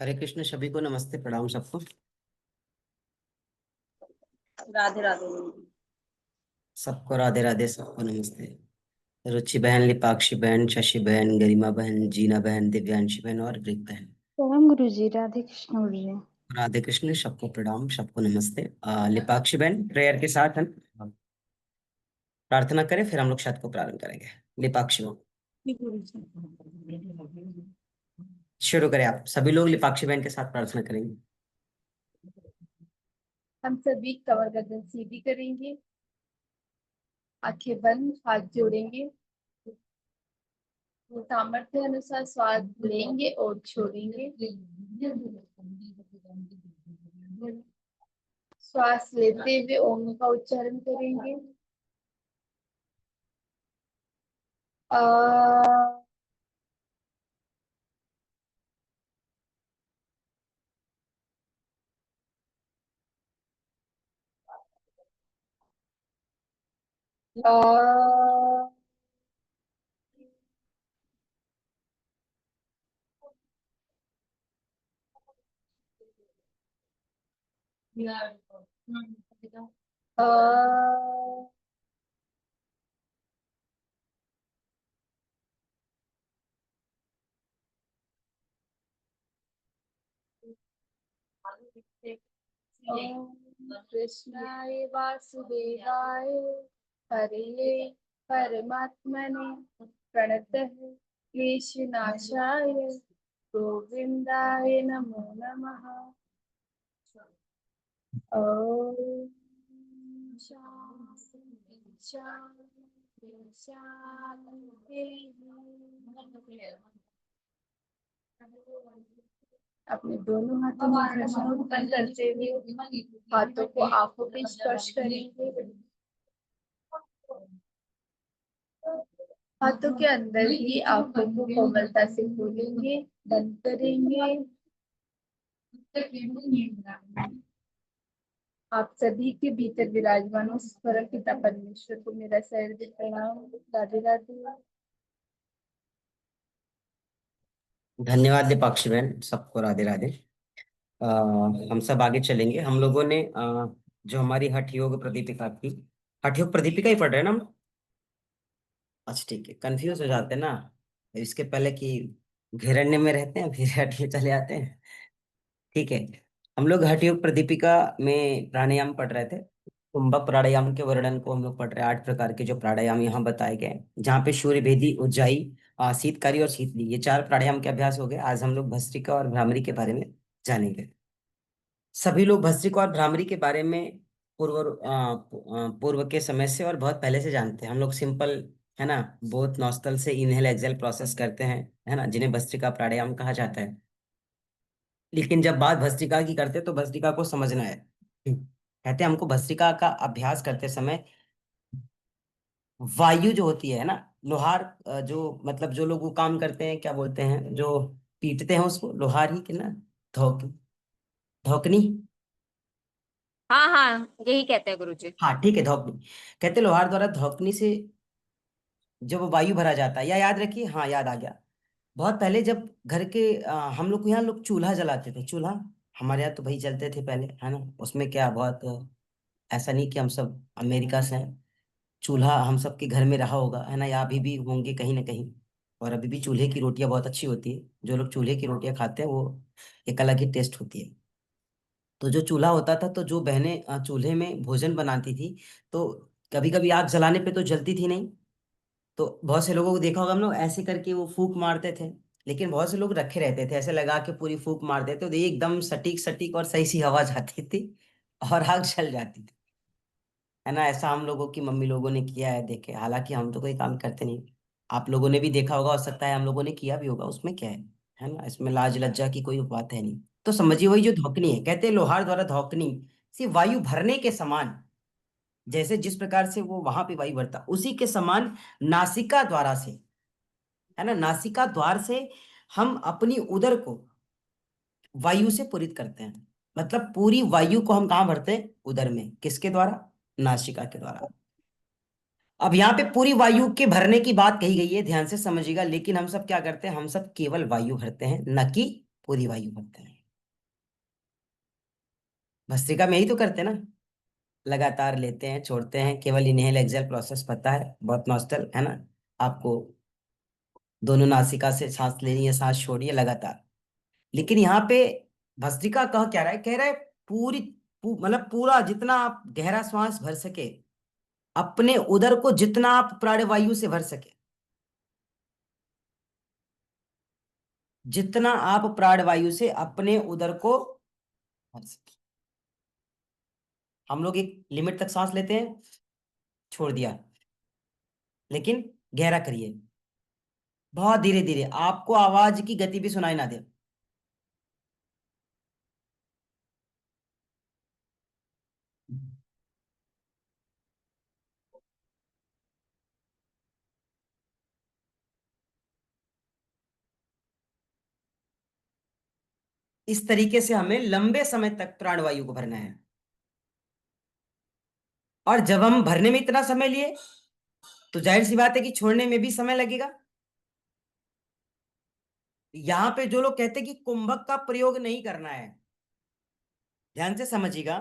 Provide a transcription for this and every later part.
हरे कृष्ण सभी को नमस्ते प्रणाम सबको। राधे राधे। सबको राधे राधे, सबको नमस्ते। रुचि बहन, लिपाक्षी बहन, शशि बहन, गरिमा बहन, जीना बहन, दिव्यांशी बहन और ग्रीक बहन। परम गुरु जी, राधे कृष्ण गुरु जी। राधे कृष्ण, सबको प्रणाम, सबको नमस्ते। लिपाक्षी बहन प्रेयर के साथ हम प्रार्थना करें, फिर हम लोग शत को प्रारंभ करेंगे। लिपाक्षी बहन जी गुरु जी। शुरू करें। आप सभी लोग लिपाक्षी बहन के साथ प्रार्थना करेंगे। हम सभी कमर गर्दन सीधी करेंगे, आंखें बंद, हाथ जोड़ेंगे। वो सामर्थ्य अनुसार श्वास लेंगे और छोड़ेंगे। श्वास लेते हुए ओम का उच्चारण करेंगे। आ आ आ ओम कृष्णाय वासुदेवाय हरे परमात्मने प्रणतः क्लेशनाशाय गोविंदाय नमो नमः। ओम शांति शांति शांति। अपने दोनों हाथों में घर्षण उत्पन्न करते हुए हाथों को आंखों पे स्पर्श करेंगे। हाथों के अंदर ही आंखों को कोमलता से खोलेंगे, बंद करेंगे। आप सभी के भीतर विराजमान उस परम पिता परमेश्वर को मेरा सहृदय प्रणाम। राधे राधे। धन्यवाद लिपाक्षी बहन, सबको राधे राधे। हम सब आगे चलेंगे। हम लोगों ने जो हमारी हठ योग प्रदीपिका थी, हठ योग प्रदीपिका ही पढ़ रहे हैं ना हम? अच्छा ठीक है, कंफ्यूज हो जाते हैं ना इसके पहले कि घिरण्य में रहते हैं फिर हठ में चले आते हैं। ठीक है, हम लोग हठ योग प्रदीपिका में प्राणायाम पढ़ रहे थे। कुंभक प्राणायाम के वर्णन को हम लोग पढ़ रहे हैं। 8 प्रकार के जो प्राणायाम यहाँ बताए गए, जहाँ पे सूर्य भेदी, उज्जाई, शीतकारी और शीतली, ये 4 प्राणायाम के अभ्यास हो गए। आज हम लोग भस्त्रिका और भ्रामरी के बारे में जानेंगे। सभी लोग भस्त्रिका और भ्रामरी के बारे में पूर्व के समय से और बहुत पहले से जानते हैं। हम लोग सिंपल, है ना, बहुत नॉस्टल से इनहेल एक्सेल प्रोसेस करते हैं, है ना, जिन्हें भस्त्रिका प्राणायाम कहा जाता है। लेकिन जब बात भस्त्रिका की करते तो भस्त्रिका को समझना है। कहते हैं हमको भस्त्रिका का अभ्यास करते समय वायु जो होती है ना, लोहार, जो मतलब जो लोग वो काम करते हैं, क्या बोलते हैं, जो पीटते हैं उसको, लोहार ही के ना, धोक धोकनी। हाँ हाँ, यही कहते हैं गुरु जी। हाँ ठीक है, धोकनी। कहते हैं लोहार द्वारा धोकनी से जब वायु भरा जाता है, या याद रखिए, हाँ याद आ गया। बहुत पहले जब घर के हम लोग यहाँ लोग चूल्हा जलाते थे। चूल्हा हमारे यहाँ तो भाई जलते थे पहले, है ना। उसमें क्या बहुत ऐसा नहीं कि हम सब अमेरिका से हैं। चूल्हा हम सबके घर में रहा होगा, है ना, या अभी भी होंगे कहीं ना कहीं। और अभी भी चूल्हे की रोटियां बहुत अच्छी होती है। जो लोग चूल्हे की रोटियां खाते हैं वो एक अलग ही टेस्ट होती है। तो जो चूल्हा होता था, तो जो बहनें चूल्हे में भोजन बनाती थी, तो कभी कभी आग जलाने पे तो जलती थी नहीं। तो बहुत से लोगों को देखा होगा, हम लोग ऐसे करके वो फूंक मारते थे। लेकिन बहुत से लोग रखे रहते थे, ऐसे लगा के पूरी फूंक मारते थे, तो ये एकदम सटीक सटीक और सही सी हवा जाती थी और आग जल जाती थी, है ना। ऐसा हम लोगों की मम्मी लोगों ने किया है, देखे। हालांकि हम तो कोई काम करते नहीं। आप लोगों ने भी देखा होगा, हो सकता है हम लोगों ने किया भी होगा, उसमें क्या है ना। इसमें लाज लज्जा की कोई बात है नहीं। तो समझिए, वही जो धौकनी है, कहते हैं लोहार द्वारा धौकनी से वायु भरने के समान, जैसे जिस प्रकार से वो वहां पे वायु भरता, उसी के समान नासिका द्वारा से, है ना, नासिका द्वार से हम अपनी उदर को वायु से पूरित करते हैं। मतलब पूरी वायु को हम कहाँ भरते हैं? उदर में। किसके द्वारा? नासिका के द्वारा। अब यहाँ पे पूरी वायु के भरने की बात कही गई है, ध्यान से समझिएगा। लेकिन हम सब क्या करते हैं? हम सब केवल वायु भरते हैं, न कि पूरी वायु भरते हैं। भस्त्रिका में यही तो करते हैं ना, लगातार लेते हैं छोड़ते हैं, केवल इनहेल एक्सेल प्रोसेस पता है, बहुत नॉस्टल है ना आपको। दोनों नासिका से सांस लेनी है, सांस छोड़िए लगातार। लेकिन यहाँ पे भस्त्रिका कह क्या रहा है, कह रहा है पूरी मतलब पूरा जितना आप गहरा श्वास भर सके, अपने उदर को जितना आप प्राणवायु से भर सके, जितना आप प्राणवायु से अपने उदर को भर सके। हम लोग एक लिमिट तक सांस लेते हैं, छोड़ दिया, लेकिन गहरा करिए, बहुत धीरे धीरे, आपको आवाज की गति भी सुनाई ना दे। इस तरीके से हमें लंबे समय तक प्राणवायु को भरना है। और जब हम भरने में इतना समय लिए, तो जाहिर सी बात है कि छोड़ने में भी समय लगेगा। यहां पे जो लोग कहते हैं कि कुंभक का प्रयोग नहीं करना है, ध्यान से समझिएगा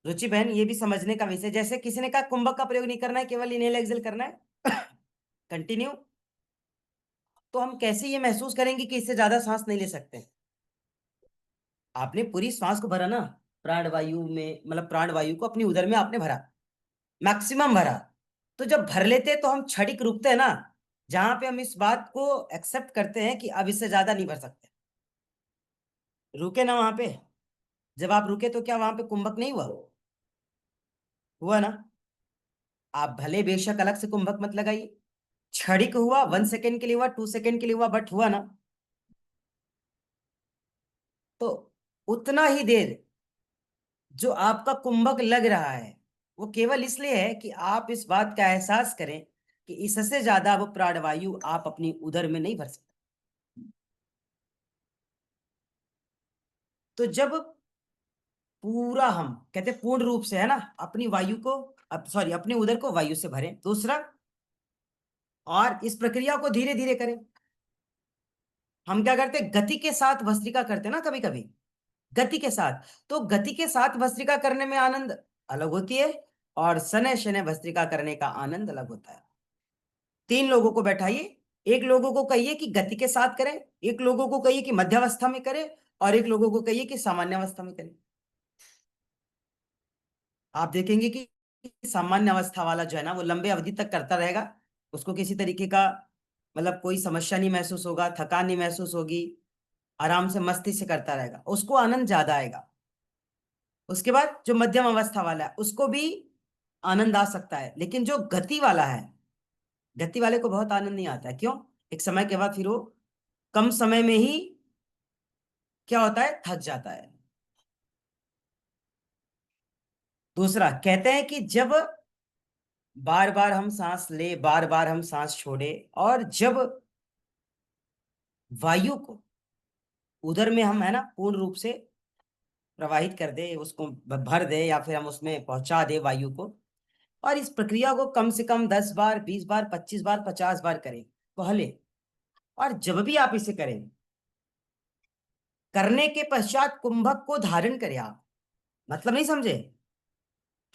रुचि बहन, ये भी समझने का विषय। जैसे किसी ने कहा कुंभक का प्रयोग नहीं करना है, केवल इनहेल एक्सेल करना है, कंटिन्यू, तो हम कैसे ये महसूस करेंगे कि इससे ज्यादा सांस नहीं ले सकते? आपने पूरी श्वास को भरा ना, प्राणवायु में, मतलब प्राणवायु को अपनी उदर में आपने भरा, मैक्सिमम भरा। तो जब भर लेते हैं तो हम क्षणिक रुकते हैं ना, जहां पे हम इस बात को एक्सेप्ट करते हैं कि अब इससे ज्यादा नहीं भर सकते, रुके ना वहां पे। जब आप रुके तो क्या वहां पे कुंभक नहीं हुआ? हुआ ना। आप भले बेशक अलग से कुंभक मत लगाइए, क्षणिक हुआ, 1 सेकेंड के लिए हुआ, 2 सेकेंड के लिए हुआ, बट हुआ ना। तो उतना ही देर जो आपका कुंभक लग रहा है, वो केवल इसलिए है कि आप इस बात का एहसास करें कि इससे ज्यादा अब प्राणवायु आप अपनी उदर में नहीं भर सकते। तो जब पूरा, हम कहते हैं पूर्ण रूप से, है ना, अपनी वायु को, अब सॉरी, अपने उदर को वायु से भरें। दूसरा, और इस प्रक्रिया को धीरे धीरे करें। हम क्या करते हैं, गति के साथ भस्त्रिका करते हैं ना कभी कभी, गति के साथ। तो गति के साथ भस्त्रिका करने में आनंद अलग होती है, और शनय शनय भस्त्रिका करने का आनंद अलग होता है। 3 लोगों को बैठाइए, एक लोगों को कहिए कि गति के साथ करें, एक लोगों को कहिए कि मध्यावस्था में करें, और एक लोगों को कहिए कि सामान्य अवस्था में करें। आप देखेंगे कि सामान्य अवस्था वाला जो है ना, वो लंबे अवधि तक करता रहेगा, उसको किसी तरीके का मतलब कोई समस्या नहीं महसूस होगा, थकान नहीं महसूस होगी, आराम से मस्ती से करता रहेगा, उसको आनंद ज्यादा आएगा। उसके बाद जो मध्यम अवस्था वाला है, उसको भी आनंद आ सकता है, लेकिन जो गति वाला है, गति वाले को बहुत आनंद नहीं आता है। क्यों? एक समय के बाद फिर वो कम समय में ही क्या होता है, थक जाता है। दूसरा, कहते हैं कि जब बार बार हम सांस ले, बार बार हम सांस छोड़े, और जब वायु को उदर में हम, है ना, पूर्ण रूप से प्रवाहित कर दे, उसको भर दे, या फिर हम उसमें पहुंचा दे वायु को, और इस प्रक्रिया को कम से कम 10 बार, 20 बार, 25 बार, 50 बार करें पहले। और जब भी आप इसे करें, करने के पश्चात कुंभक को धारण करें आप। मतलब नहीं समझे?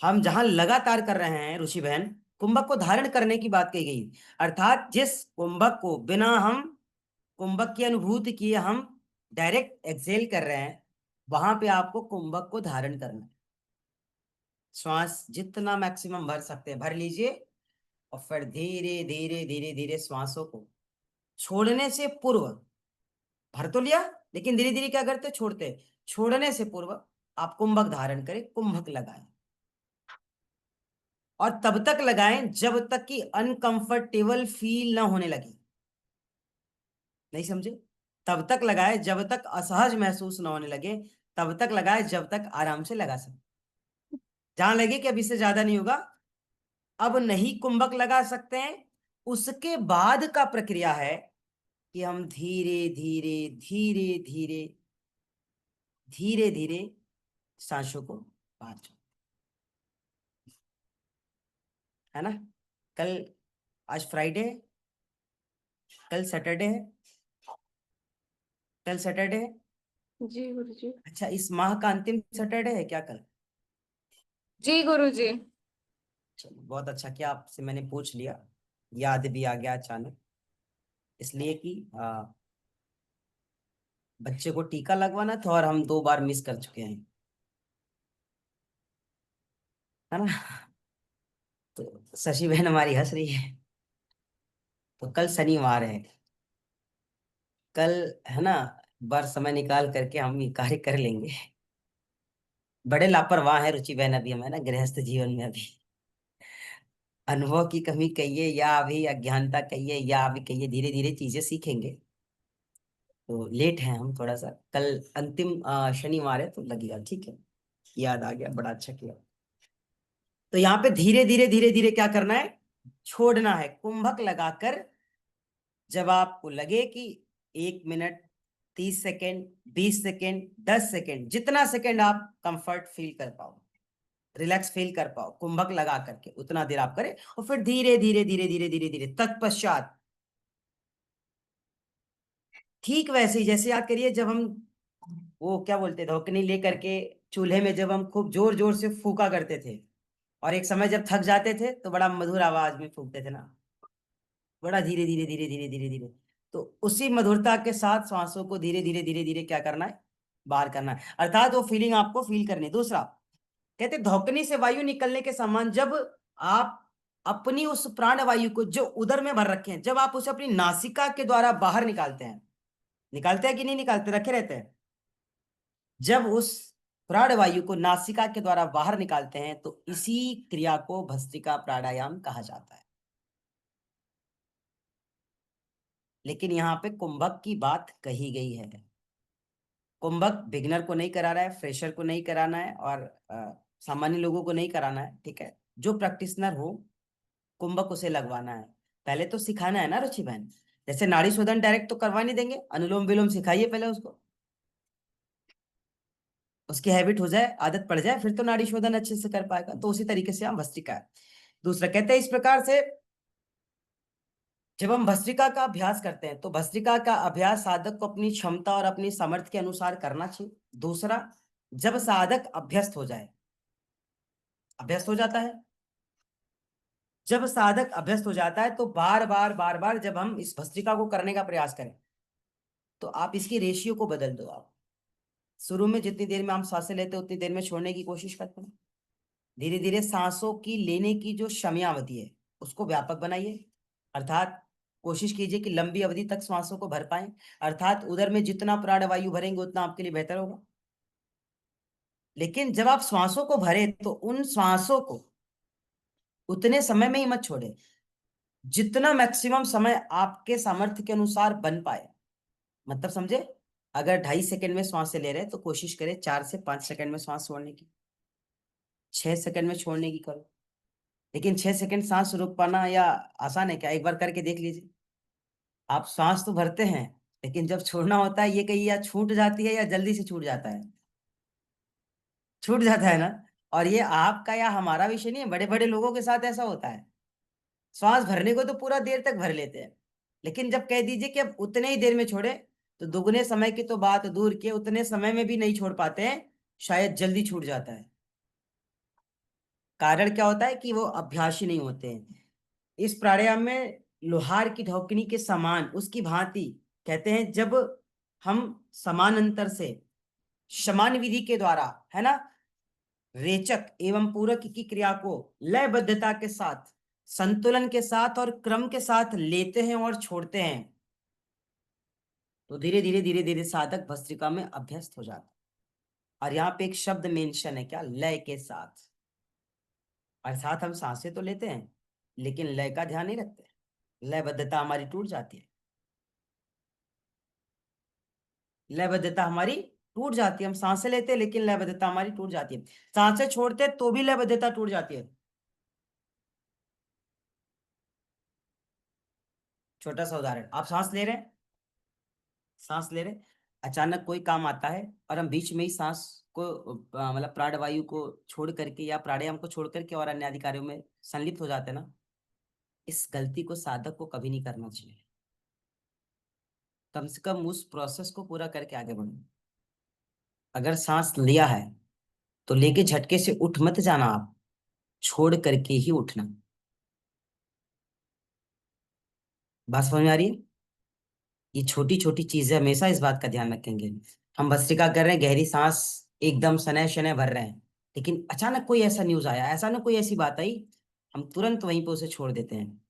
हम जहां लगातार कर रहे हैं ऋषि बहन, कुंभक को धारण करने की बात कही गई। अर्थात जिस कुंभक को बिना हम कुंभक की अनुभूति किए हम डायरेक्ट एक्सेल कर रहे हैं, वहां पे आपको कुंभक को धारण करना है। श्वास जितना मैक्सिमम भर सकते हैं भर लीजिए, और फिर धीरे धीरे धीरे धीरे श्वासों को छोड़ने से पूर्व, भर तो लिया, लेकिन धीरे धीरे क्या करते, छोड़ते। छोड़ने से पूर्व आप कुंभक धारण करें, कुंभक लगाएं, और तब तक लगाएं जब तक कि अनकंफर्टेबल फील ना होने लगे। नहीं समझे? तब तक लगाए जब तक असहज महसूस ना होने लगे, तब तक लगाए जब तक आराम से लगा सके। जहां लगे कि अब इससे ज्यादा नहीं होगा, अब नहीं कुंभक लगा सकते हैं, उसके बाद का प्रक्रिया है कि हम धीरे धीरे धीरे धीरे धीरे धीरे सांसों को बाहर छोड़, है ना। कल, आज फ्राइडे है, कल सैटरडे है, कल सैटरडे है, जी गुरुजी। अच्छा, इस माह का अंतिम सैटरडे है क्या कल? जी गुरुजी। चलो बहुत अच्छा किया, आपसे मैंने पूछ लिया, याद भी आ गया अचानक। इसलिए कि बच्चे को टीका लगवाना था और हम 2 बार मिस कर चुके हैं, है ना। तो शशि बहन हमारी हंस रही है। तो कल शनिवार है, कल, है ना, बार समय निकाल करके हम ये कार्य कर लेंगे। बड़े लापरवाह है रुचि बहन अभी हम, है ना, गृहस्थ जीवन में अभी। अनुभव की कमी कहिए या अभी अज्ञानता कहिए या अभी कहिए, धीरे धीरे चीजें सीखेंगे। तो लेट है हम थोड़ा सा, कल अंतिम शनिवार है तो लगेगा, ठीक है। याद आ गया, बड़ा अच्छा किया। तो यहाँ पे धीरे धीरे धीरे धीरे क्या करना है, छोड़ना है कुंभक लगाकर। जब आपको लगे कि 1 मिनट, 30 सेकेंड, 20 सेकेंड, 10 सेकेंड, जितना सेकेंड आप कंफर्ट फील कर पाओ, रिलैक्स फील कर पाओ, कुंभक लगा करके उतना देर आप करें। और फिर धीरे धीरे धीरे धीरे धीरे धीरे तत्पश्चात ठीक वैसे ही जैसे याद करिए, जब हम वो क्या बोलते थे, धोकनी लेकर के चूल्हे में जब हम खूब जोर जोर से फूका करते थे, और एक समय जब थक जाते थे तो बड़ा मधुर आवाज में फूकते थे ना, बड़ा धीरे धीरे धीरे धीरे धीरे धीरे। तो उसी मधुरता के साथ श्वासों को धीरे धीरे धीरे धीरे क्या करना है, बाहर करना है, अर्थात वो फीलिंग आपको फील करनी है। दूसरा, कहते धौकनी से वायु निकलने के समान, जब आप अपनी उस प्राण वायु को जो उदर में भर रखे हैं, जब आप उसे अपनी नासिका के द्वारा बाहर निकालते हैं, निकालते हैं कि नहीं निकालते, रखे रहते हैं, जब उस प्राण वायु को नासिका के द्वारा बाहर निकालते हैं तो इसी क्रिया को भस्त्रिका प्राणायाम कहा जाता है। लेकिन यहाँ पे कुंभक की बात कही गई है। कुंभक बिगनर को नहीं करा रहा है, फ्रेशर को नहीं कराना है, और सामान्य लोगों को नहीं कराना है, ठीक है। जो प्रैक्टिशनर हो, कुंभक उसे लगवाना है। पहले तो सिखाना है ना रुचि बहन, जैसे नाड़ी शोधन डायरेक्ट तो करवा नहीं देंगे, अनुलोम विलोम सिखाइए पहले उसको, उसकी हैबिट हो जाए, आदत पड़ जाए, फिर तो नाड़ी शोधन अच्छे से कर पाएगा। तो उसी तरीके से हम भस्त्रिका है। दूसरा कहते हैं इस प्रकार से, जब हम भस्त्रिका का अभ्यास करते हैं तो भस्त्रिका का अभ्यास साधक को अपनी क्षमता और अपनी सामर्थ्य के अनुसार करना चाहिए। दूसरा, जब साधक अभ्यस्त हो जाए, अभ्यस्त हो जाता है, जब साधक अभ्यस्त हो जाता है तो बार बार बार बार जब हम इस भस्त्रिका को करने का प्रयास करें तो आप इसकी रेशियो को बदल दो। आप शुरू में जितनी देर में हम सांसें लेते हैं उतनी देर में छोड़ने की कोशिश करते हैं। धीरे धीरे सांसों की लेने की जो समयावधि है उसको व्यापक बनाइए, अर्थात कोशिश कीजिए कि लंबी अवधि तक श्वासों को भर पाए, अर्थात उधर में जितना प्राणवायु भरेंगे उतना आपके लिए बेहतर होगा। लेकिन जब आप श्वासों को भरे तो उन श्वासों को उतने समय में ही मत छोड़े जितना मैक्सिमम समय आपके सामर्थ्य के अनुसार बन पाए। मतलब समझे, अगर 2.5 सेकंड में श्वास ले रहे हैं तो कोशिश करें 4 से 5 सेकंड में श्वास छोड़ने की, 6 सेकंड में छोड़ने की करो। लेकिन 6 सेकंड सांस रोक पाना या आसान है क्या? एक बार करके देख लीजिए। आप सांस तो भरते हैं, लेकिन जब छोड़ना होता है ये कहीं या छूट जाती है या जल्दी से छूट जाता है, छूट जाता है ना। और ये आपका या हमारा विषय नहीं है, बड़े बड़े लोगों के साथ ऐसा होता है। श्वास भरने को तो पूरा देर तक भर लेते हैं, लेकिन जब कह दीजिए कि अब उतने ही देर में छोड़े तो दुगने समय की तो बात दूर की, उतने समय में भी नहीं छोड़ पाते हैं, शायद जल्दी छूट जाता है। कारण क्या होता है कि वो अभ्यासी नहीं होते हैं। इस प्राणायाम में लोहार की ढौकनी के समान, उसकी भांति कहते हैं, जब हम समानांतर से समान विधि के द्वारा, है ना, रेचक एवं पूरक की क्रिया को लयबद्धता के साथ, संतुलन के साथ और क्रम के साथ लेते हैं और छोड़ते हैं तो धीरे धीरे धीरे धीरे साधक भस्त्रिका में अभ्यस्त हो जाता है। और यहाँ पे एक शब्द मेंशन है, क्या? लय के साथ। अर्थात हम सांसें तो लेते हैं लेकिन लय का ध्यान नहीं रखते, लयबद्धता हमारी टूट जाती है, लयबद्धता हमारी टूट जाती है। हम सांसें लेते हैं लेकिन लयबद्धता हमारी टूट जाती है, सांसें छोड़ते तो भी लयबद्धता टूट जाती है। छोटा सा उदाहरण, आप सांस ले रहे हैं, सांस ले रहे हैं, अचानक कोई काम आता है और हम बीच में ही सांस को मतलब प्राणवायु को छोड़ करके या प्राणायाम को छोड़ करके और अन्य अधिकारियों में संलिप्त हो जाते हैं ना, इस गलती को साधक को कभी नहीं करना चाहिए। कम से कम उस प्रोसेस को पूरा करके आगे बढ़ो। अगर सांस लिया है तो लेके झटके से उठ मत जाना, आप छोड़ करके ही उठना। बात समझ में आ रही है? ये छोटी छोटी चीजें हमेशा इस बात का ध्यान रखेंगे। हम भस्त्रिका कर रहे हैं, गहरी सांस एकदम सनह शनह भर रहे हैं, लेकिन अचानक कोई ऐसा न्यूज आया, ऐसा ना कोई ऐसी बात आई, हम तुरंत वहीं पे उसे छोड़ देते हैं।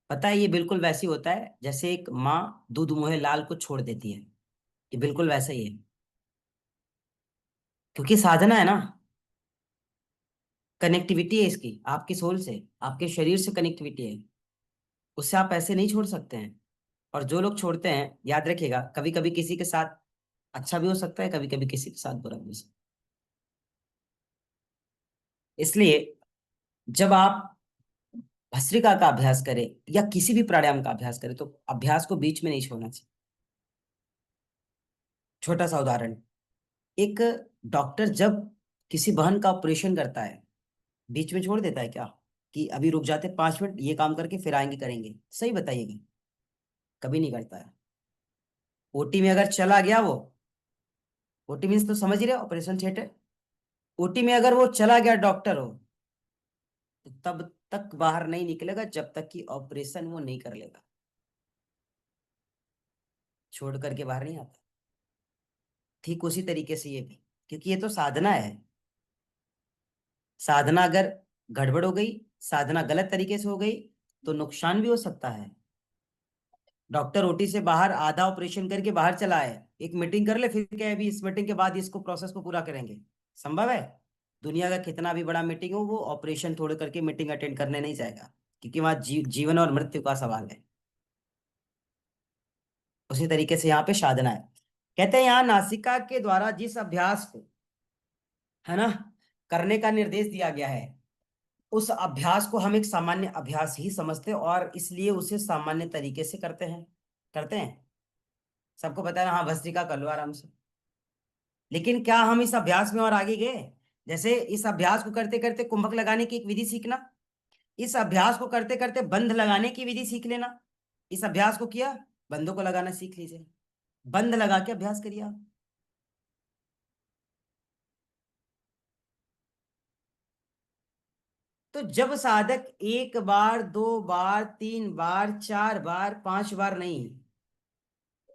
पता है, ये बिल्कुल वैसे ही होता है जैसे एक माँ दूध मुहे लाल को छोड़ देती है। ये बिल्कुल वैसा ही है, क्योंकि साधना है ना, कनेक्टिविटी है इसकी आपकी सोल से, आपके शरीर से कनेक्टिविटी है, उससे आप ऐसे नहीं छोड़ सकते हैं। और जो लोग छोड़ते हैं, याद रखिएगा, कभी कभी किसी के साथ अच्छा भी हो सकता है, कभी कभी किसी के साथ बुरा भी हो सकता है। इसलिए जब आप भस्त्रिका का अभ्यास करें या किसी भी प्राणायाम का अभ्यास करें, तो अभ्यास को बीच में नहीं छोड़ना चाहिए। छोटा सा उदाहरण, एक डॉक्टर जब किसी बहन का ऑपरेशन करता है, बीच में छोड़ देता है क्या कि अभी रुक जाते 5 मिनट, ये काम करके फिर आएंगे करेंगे? सही बताइएगा, कभी नहीं करता है। ओटी में अगर चला गया वो, ओटी मीन्स तो समझ ही रहे, ऑपरेशन थिएटर, ओटी में अगर वो चला गया डॉक्टर हो, तो तब तक बाहर नहीं निकलेगा जब तक कि ऑपरेशन वो नहीं कर लेगा। छोड़ करके बाहर नहीं आता। ठीक उसी तरीके से ये भी, क्योंकि ये तो साधना है। साधना अगर गड़बड़ हो गई, साधना गलत तरीके से हो गई, तो नुकसान भी हो सकता है। डॉक्टर ओटी से बाहर आधा ऑपरेशन करके बाहर चला है, एक मीटिंग कर ले, फिर क्या है, अभी इस मीटिंग के बाद इसको प्रोसेस को पूरा करेंगे? संभव है? दुनिया का कितना भी बड़ा मीटिंग हो, वो ऑपरेशन छोड़ करके मीटिंग अटेंड करने नहीं जाएगा, क्योंकि वहां जीवन और मृत्यु का सवाल है। उसी तरीके से यहाँ पे साधना है। कहते हैं यहाँ नासिका के द्वारा जिस अभ्यास को, है ना, करने का निर्देश दिया गया है, उस अभ्यास को हम एक सामान्य अभ्यास ही समझते हैं, और इसलिए उसे सामान्य तरीके से करते हैं। सबको पता है ना, हाँ भस्त्रिका कर लो आराम से। लेकिन क्या हम इस अभ्यास में और आगे गए? जैसे इस अभ्यास को करते करते कुंभक लगाने की एक विधि सीखना, इस अभ्यास को करते करते बंध लगाने की विधि सीख लेना। इस अभ्यास को किया, बंधों को लगाना सीख लीजिए, बंध लगा के अभ्यास करिए आप। तो जब साधक एक बार, 2 बार, 3 बार, 4 बार, 5 बार नहीं,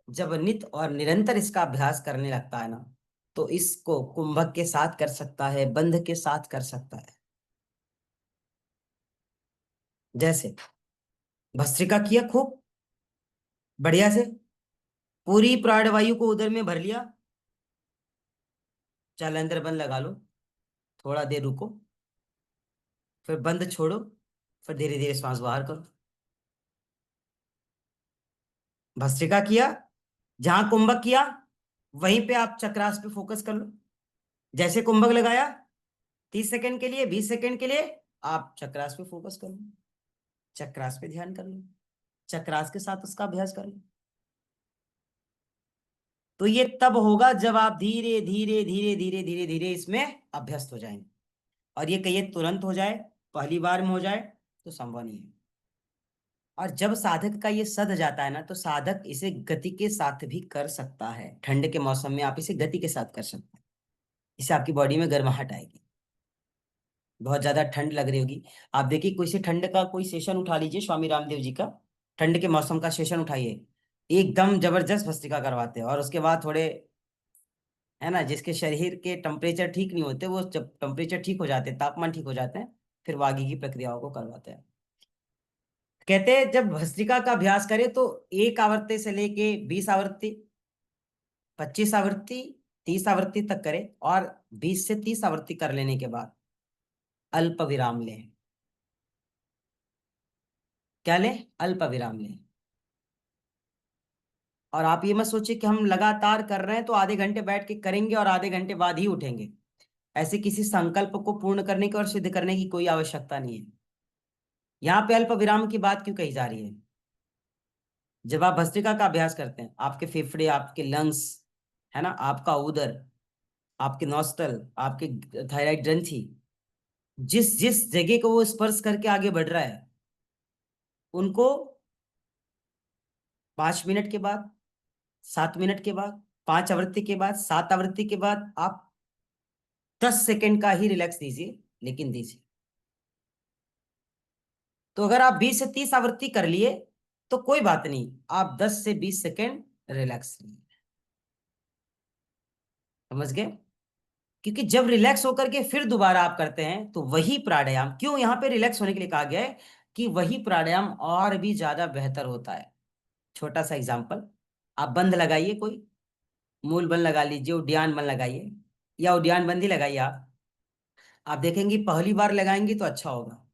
जब नित और निरंतर इसका अभ्यास करने लगता है ना, तो इसको कुंभक के साथ कर सकता है, बंध के साथ कर सकता है। जैसे भस्त्रिका किया खूब बढ़िया से, पूरी प्राणवायु को उदर में भर लिया, चल अंदर बंद लगा लो, थोड़ा देर रुको, फिर बंद छोड़ो, फिर धीरे धीरे श्वास बाहर करो। भस्त्रिका किया, जहां कुंभक किया वहीं पे आप चक्रास पे फोकस कर लो। जैसे कुंभक लगाया 30 सेकंड के लिए, 20 सेकंड के लिए, आप चक्रास पे फोकस कर लो, चक्रास पे ध्यान कर लो, चक्रास के साथ उसका अभ्यास कर लो। तो ये तब होगा जब आप धीरे धीरे धीरे धीरे धीरे धीरे इसमें अभ्यस्त हो जाएंगे। और ये कहिए तुरंत हो जाए, पहली बार में हो जाए, तो संभव नहीं है। और जब साधक का ये सध जाता है ना, तो साधक इसे गति के साथ भी कर सकता है। ठंड के मौसम में आप इसे गति के साथ कर सकते हैं, इससे आपकी बॉडी में गर्माहट आएगी। बहुत ज्यादा ठंड लग रही होगी, आप देखिए कोई से ठंड का कोई सेशन उठा लीजिए, स्वामी रामदेव जी का ठंड के मौसम का सेशन उठाइए, एकदम जबरदस्त भस्त्रिका करवाते हैं। और उसके बाद थोड़े, है ना, जिसके शरीर के टेम्परेचर ठीक नहीं होते, वो जब टेम्परेचर ठीक हो जाते हैं, तापमान ठीक हो जाते हैं, फिर वागी की प्रक्रियाओं को करवाते हैं। कहते हैं जब भस्त्रिका का अभ्यास करें तो 1 आवृत्ति से लेके 20 आवृत्ति, 25 आवृत्ति, 30 आवृत्ति तक करें, और 20 से 30 आवृत्ति कर लेने के बाद अल्प विराम लें। क्या लें? अल्प विराम लें। और आप ये मत सोचिए कि हम लगातार कर रहे हैं तो आधे घंटे बैठ के करेंगे और आधे घंटे बाद ही उठेंगे। ऐसे किसी संकल्प को पूर्ण करने की और सिद्ध करने की कोई आवश्यकता नहीं है। यहाँ पे अल्प विराम की बात क्यों कही जा रही है? जब आप भस्त्रिका का अभ्यास करते हैं, आपके फेफड़े, आपके लंग्स, है ना, आपका उदर, आपके नॉस्टल, आपके थायराइड ग्रंथि, जिस जिस जगह को वो स्पर्श करके आगे बढ़ रहा है, उनको 5 मिनट के बाद, 7 मिनट के बाद, 5 आवृत्ति के बाद, 7 आवृत्ति के बाद आप 10 सेकंड का ही रिलैक्स दीजिए, लेकिन दीजिए। तो अगर आप 20 से 30 आवृत्ति कर लिए तो कोई बात नहीं, आप 10 से 20 सेकंड रिलैक्स लीजिए। समझ गए? क्योंकि जब रिलैक्स होकर के फिर दोबारा आप करते हैं तो वही प्राणायाम, क्यों यहाँ पे रिलैक्स होने के लिए कहा गया है, कि वही प्राणायाम और भी ज्यादा बेहतर होता है। छोटा सा एग्जांपल, आप बंद लगाइए, कोई मूल बंद लगा लीजिए, उद्यान बंद लगाइए, या उद्यान बंद ही लगाइए। आप देखेंगे पहली बार लगाएंगे तो अच्छा होगा,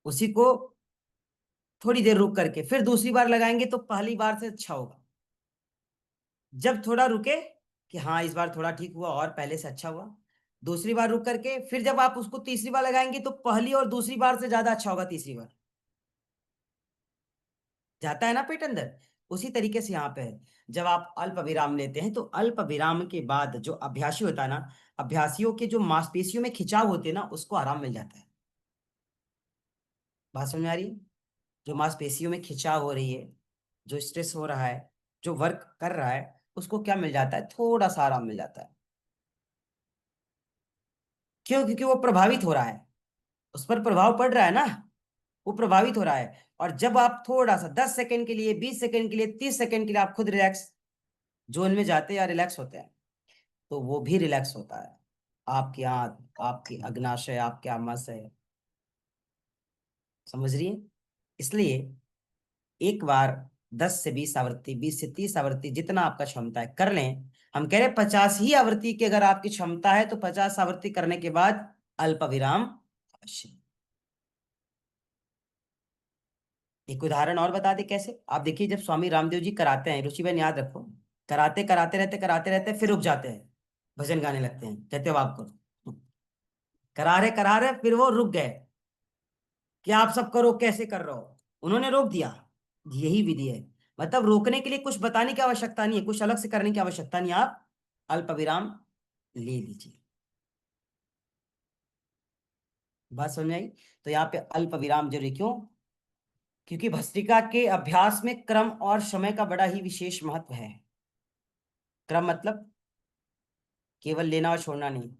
उसी को थोड़ी देर रुक करके फिर दूसरी बार लगाएंगे तो पहली बार से अच्छा होगा। जब थोड़ा रुके कि हाँ इस बार थोड़ा ठीक हुआ और पहले से अच्छा हुआ, दूसरी बार रुक करके फिर जब आप उसको तीसरी बार लगाएंगे तो पहली और दूसरी बार से ज्यादा अच्छा होगा तीसरी बार। जाता है ना पेट अंदर? उसी तरीके से यहाँ पे है, जब आप अल्प विराम लेते हैं तो अल्प विराम के बाद जो अभ्यासी होता है ना, अभ्यासियों के जो मांसपेशियों में खिंचाव होते हैं ना, उसको आराम मिल जाता है। बात समझ में आ रही है? जो मांसपेशियों में खिंचाव हो रही है, जो स्ट्रेस हो रहा है, जो वर्क कर रहा है, उसको क्या मिल जाता है? थोड़ा सा आराम मिल जाता है। क्यों? क्योंकि वो प्रभावित हो रहा है, उस पर प्रभाव पड़ रहा है ना, वो प्रभावित हो रहा है। और जब आप थोड़ा सा 10 सेकंड के लिए, 20 सेकंड के लिए, 30 सेकंड के लिए आप खुद रिलैक्स जोन में जाते हैं या रिलैक्स होते हैं, तो वो भी रिलैक्स होता है। आपकी आंत, आपकी अग्नाशय, आपके आमाशय, समझ रही है? इसलिए एक बार 10 से 20 आवृत्ति, 20 से 30 आवृत्ति, जितना आपका क्षमता है कर लें। हम कह रहे हैं 50 ही आवृत्ति की अगर आपकी क्षमता है तो 50 आवृत्ति करने के बाद अल्प विराम अवश्य। एक उदाहरण और बता दे कैसे। आप देखिए जब स्वामी रामदेव जी कराते हैं, रुचि बहन याद रखो, कराते कराते रहते फिर रुक जाते हैं, भजन गाने लगते हैं, कहते हो आपको करा रहे फिर वो रुक गए कि आप सब करो, कैसे कर रहे हो, उन्होंने रोक दिया। यही विधि है, मतलब रोकने के लिए कुछ बताने की आवश्यकता नहीं है, कुछ अलग से करने की आवश्यकता नहीं है, आप अल्प विराम ले लीजिए। बात समझ में आई? तो यहाँ पे अल्प विराम जरूरी क्यों? क्योंकि भस्त्रिका के अभ्यास में क्रम और समय का बड़ा ही विशेष महत्व है। क्रम मतलब केवल लेना और छोड़ना नहीं,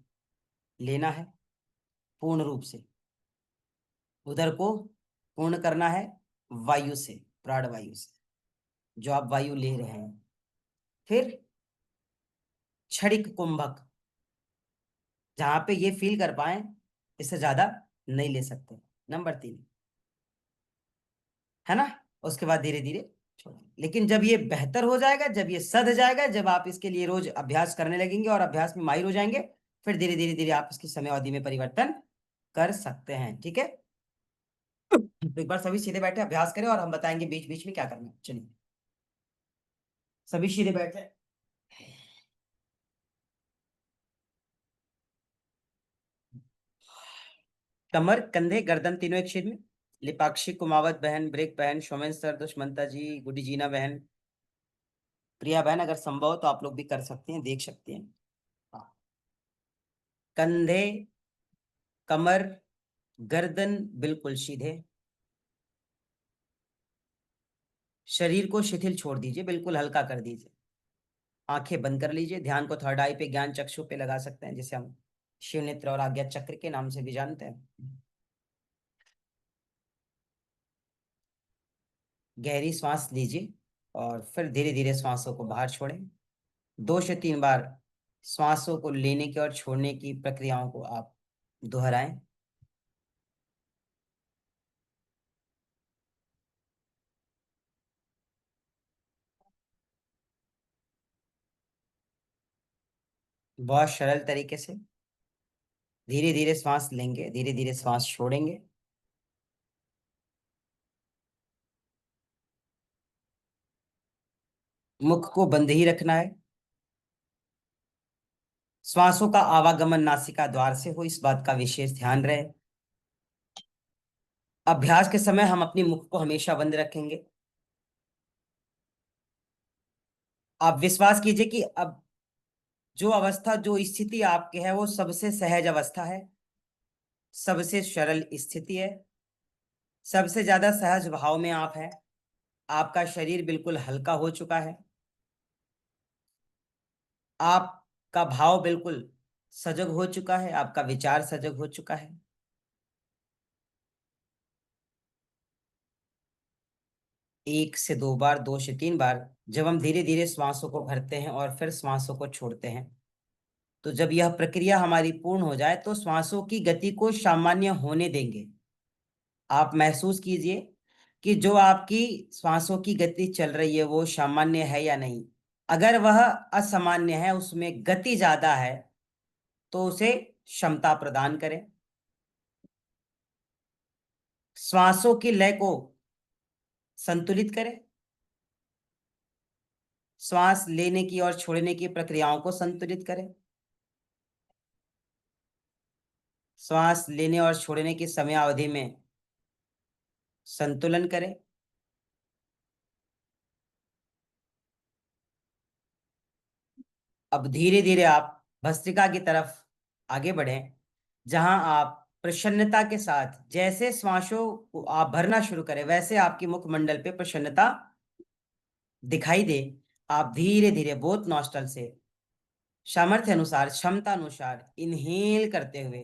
लेना है पूर्ण रूप से, उधर को पूर्ण करना है वायु से, प्राण वायु से, जो आप वायु ले रहे हैं। फिर क्षणिक कुंभक, जहां पे ये फील कर पाए, इससे ज्यादा नहीं ले सकते। नंबर 3, है ना? उसके बाद धीरे धीरे छोड़ेंगे। लेकिन जब ये बेहतर हो जाएगा, जब ये सध जाएगा, जब आप इसके लिए रोज अभ्यास करने लगेंगे और अभ्यास में माहिर हो जाएंगे, फिर धीरे धीरे धीरे आप इसकी समय अवधि में परिवर्तन कर सकते हैं। ठीक है? तो एक बार सभी सीधे बैठे अभ्यास करें और हम बताएंगे बीच बीच में क्या करना है। चलिए सभी सीधे बैठे। कमर, कंधे, गर्दन तीनों एक शेड में। लिपाक्षी, कुमावत बहन, ब्रेक बहन, सोमेन सर, दुष्मंता जी, गुडी जीना बहन, प्रिया बहन, अगर संभव हो तो आप लोग भी कर सकते हैं, देख सकते हैं। हाँ। कंधे, कमर, गर्दन बिल्कुल सीधे। शरीर को शिथिल छोड़ दीजिए, बिल्कुल हल्का कर दीजिए। आंखें बंद कर लीजिए, ध्यान को थर्ड आई पे, ज्ञान चक्षु पे लगा सकते हैं, जिसे हम शिव नेत्र और आज्ञा चक्र के नाम से भी जानते हैं। गहरी सांस लीजिए और फिर धीरे धीरे श्वासों को बाहर छोड़ें। 2 से 3 बार श्वासों को लेने की और छोड़ने की प्रक्रियाओं को आप दोहराएं। बहुत सरल तरीके से धीरे धीरे श्वास लेंगे, धीरे धीरे श्वास छोड़ेंगे। मुख को बंद ही रखना है। श्वासों का आवागमन नासिका द्वार से हो, इस बात का विशेष ध्यान रहे। अभ्यास के समय हम अपनी मुख को हमेशा बंद रखेंगे। आप विश्वास कीजिए कि अब जो अवस्था, जो स्थिति आपके है, वो सबसे सहज अवस्था है, सबसे सरल स्थिति है, सबसे ज्यादा सहज भाव में आप हैं। आपका शरीर बिल्कुल हल्का हो चुका है। आपका भाव बिल्कुल सजग हो चुका है, आपका विचार सजग हो चुका है। एक से दो बार, दो से तीन बार जब हम धीरे धीरे श्वासों को भरते हैं और फिर श्वासों को छोड़ते हैं, तो जब यह प्रक्रिया हमारी पूर्ण हो जाए तो श्वासों की गति को सामान्य होने देंगे। आप महसूस कीजिए कि जो आपकी श्वासों की गति चल रही है वो सामान्य है या नहीं। अगर वह असामान्य है, उसमें गति ज्यादा है, तो उसे क्षमता प्रदान करें। श्वासों की लय को संतुलित करें। श्वास लेने की और छोड़ने की प्रक्रियाओं को संतुलित करें। श्वास लेने और छोड़ने की समयावधि में संतुलन करें। अब धीरे धीरे आप भस्त्रिका की तरफ आगे बढ़ें, जहां आप प्रसन्नता के साथ जैसे श्वासों को आप भरना शुरू करें वैसे आपकी मुखमंडल पे प्रसन्नता दिखाई दे। आप धीरे धीरे बोथ नॉस्ट्रल से सामर्थ्य अनुसार, क्षमता अनुसार इनहेल करते हुए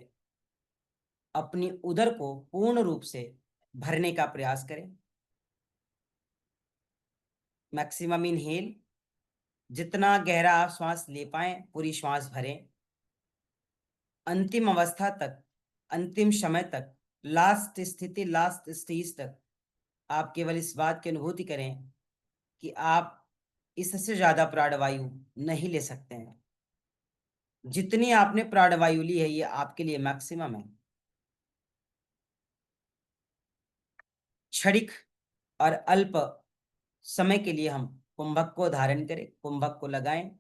अपनी उदर को पूर्ण रूप से भरने का प्रयास करें। मैक्सिमम इनहेल, जितना गहरा आप श्वास ले पाए पूरी श्वास भरें। अंतिम अवस्था तक, अंतिम समय तक, लास्ट स्थिति, लास्ट स्टेज तक आप केवल इस बात की अनुभूति करें कि आप इससे ज्यादा प्राणवायु नहीं ले सकते हैं। जितनी आपने प्राणवायु ली है ये आपके लिए मैक्सिमम है। क्षणिक और अल्प समय के लिए हम कुंभक को धारण करें, कुंभक को लगाएं,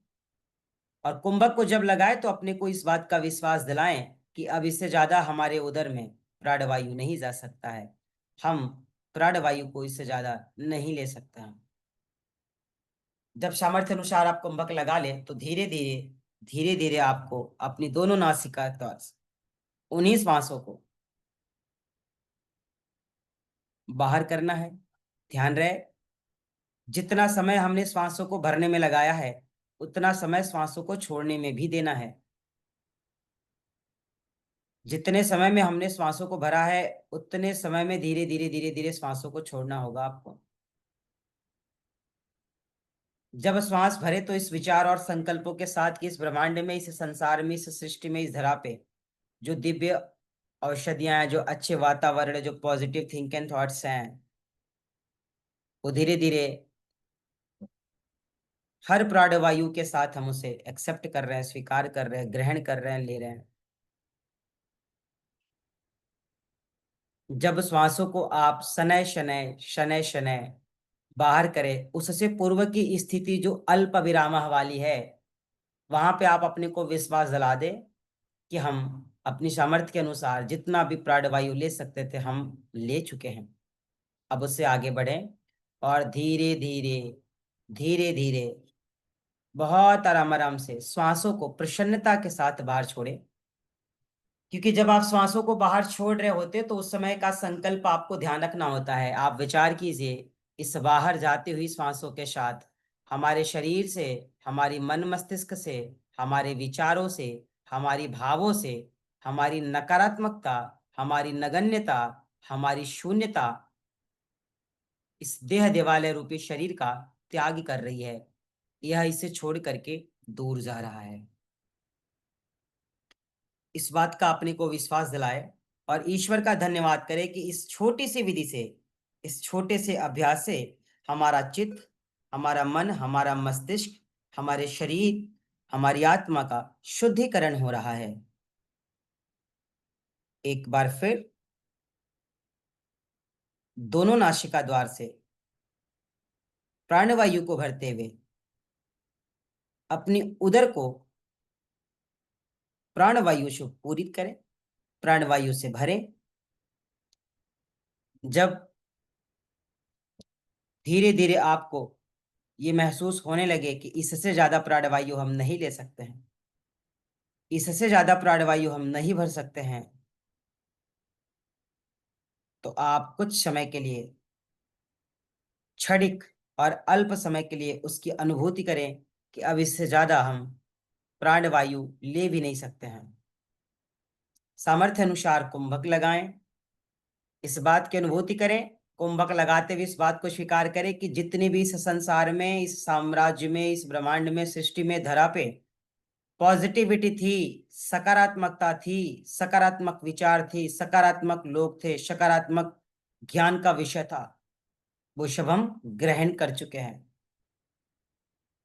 और कुंभक को जब लगाए तो अपने को इस बात का विश्वास दिलाएं कि अब इससे ज्यादा हमारे उदर में प्राणवायु नहीं जा सकता है। हम प्राणवायु को इससे ज्यादा नहीं ले सकते हैं। जब सामर्थ्य अनुसार आप कुंभक लगा लें तो धीरे धीरे आपको अपनी दोनों नासिका द्वार से उन्हीं श्वासों को बाहर करना है। ध्यान रहे, जितना समय हमने श्वासों को भरने में लगाया है उतना समय श्वासों को छोड़ने में भी देना है। जितने समय में हमने श्वासों को भरा है उतने समय में धीरे धीरे धीरे धीरे श्वासों को छोड़ना होगा आपको। जब श्वास भरे तो इस विचार और संकल्पों के साथ कि इस ब्रह्मांड में, इस संसार में, इस सृष्टि में, इस धरा पे जो दिव्य औषधियां हैं, जो अच्छे वातावरण है, जो पॉजिटिव थिंक एंड थॉट्स हैं, वो धीरे धीरे हर प्राणवायु के साथ हम उसे एक्सेप्ट कर रहे हैं, स्वीकार कर रहे हैं, ग्रहण कर रहे हैं, ले रहे हैं। जब श्वासों को आप शनय शनय शनय शनय बाहर करें, उससे पूर्व की स्थिति जो अल्प विराम वाली है, वहां पे आप अपने को विश्वास दिला दें कि हम अपनी सामर्थ्य के अनुसार जितना भी प्राणवायु ले सकते थे हम ले चुके हैं। अब उससे आगे बढ़ें और धीरे धीरे धीरे धीरे बहुत आराम आराम से श्वासों को प्रसन्नता के साथ बाहर छोड़ें। क्योंकि जब आप श्वासों को बाहर छोड़ रहे होते तो उस समय का संकल्प आपको ध्यान रखना होता है। आप विचार कीजिए, इस बाहर जाती हुई श्वासों के साथ हमारे शरीर से, हमारी मन मस्तिष्क से, हमारे विचारों से, हमारी भावों से, हमारी नकारात्मकता, हमारी नगण्यता, हमारी शून्यता इस देह देवालय रूपी शरीर का त्याग कर रही है। यह इसे छोड़ करके दूर जा रहा है। इस बात का अपने को विश्वास दिलाए और ईश्वर का धन्यवाद करें कि इस छोटी सी विधि से, इस छोटे से अभ्यास से हमारा चित्त, हमारा मन, हमारा मस्तिष्क, हमारे शरीर, हमारी आत्मा का शुद्धिकरण हो रहा है। एक बार फिर दोनों नासिका द्वार से प्राणवायु को भरते हुए अपनी उदर को प्राणवायु से पूरित करें, प्राणवायु से भरें। जब धीरे धीरे आपको ये महसूस होने लगे कि इससे ज्यादा प्राणवायु हम नहीं ले सकते हैं, इससे ज्यादा प्राणवायु हम नहीं भर सकते हैं, तो आप कुछ समय के लिए, क्षणिक और अल्प समय के लिए उसकी अनुभूति करें कि अब इससे ज्यादा हम प्राणवायु ले भी नहीं सकते हैं। सामर्थ्य अनुसार कुंभक लगाएं, इस बात की अनुभूति करें, कुंभक लगाते हुए इस बात को स्वीकार करें कि जितनी भी इस संसार में, इस साम्राज्य में, इस ब्रह्मांड में, सृष्टि में, धरा पे पॉजिटिविटी थी, सकारात्मकता थी, सकारात्मक विचार थी, सकारात्मक लोग थे, सकारात्मक ज्ञान का विषय था, वो सब हम ग्रहण कर चुके हैं,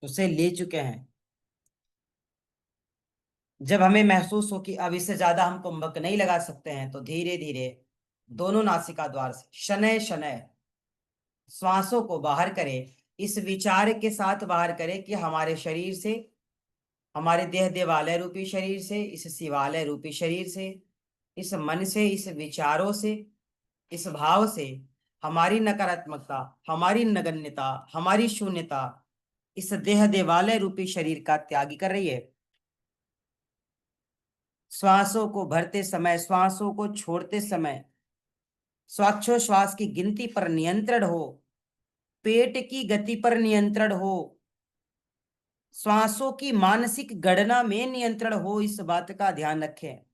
उसे ले चुके हैं। जब हमें महसूस हो कि अब इससे ज्यादा हम कुंभक नहीं लगा सकते हैं, तो धीरे धीरे दोनों नासिका द्वार से शनय शनय श्वासों को बाहर करें। इस विचार के साथ बाहर करें कि हमारे शरीर से, हमारे देह देवालय रूपी शरीर से, इस शिवालय रूपी शरीर से, इस मन से, इस विचारों से, इस भाव से हमारी नकारात्मकता, हमारी नगण्यता, हमारी शून्यता इस देह देवालय रूपी शरीर का त्यागी कर रही है। श्वासों को भरते समय, श्वासों को छोड़ते समय श्वासोच्छ्वास की गिनती पर नियंत्रण हो, पेट की गति पर नियंत्रण हो, श्वासों की मानसिक गणना में नियंत्रण हो, इस बात का ध्यान रखें।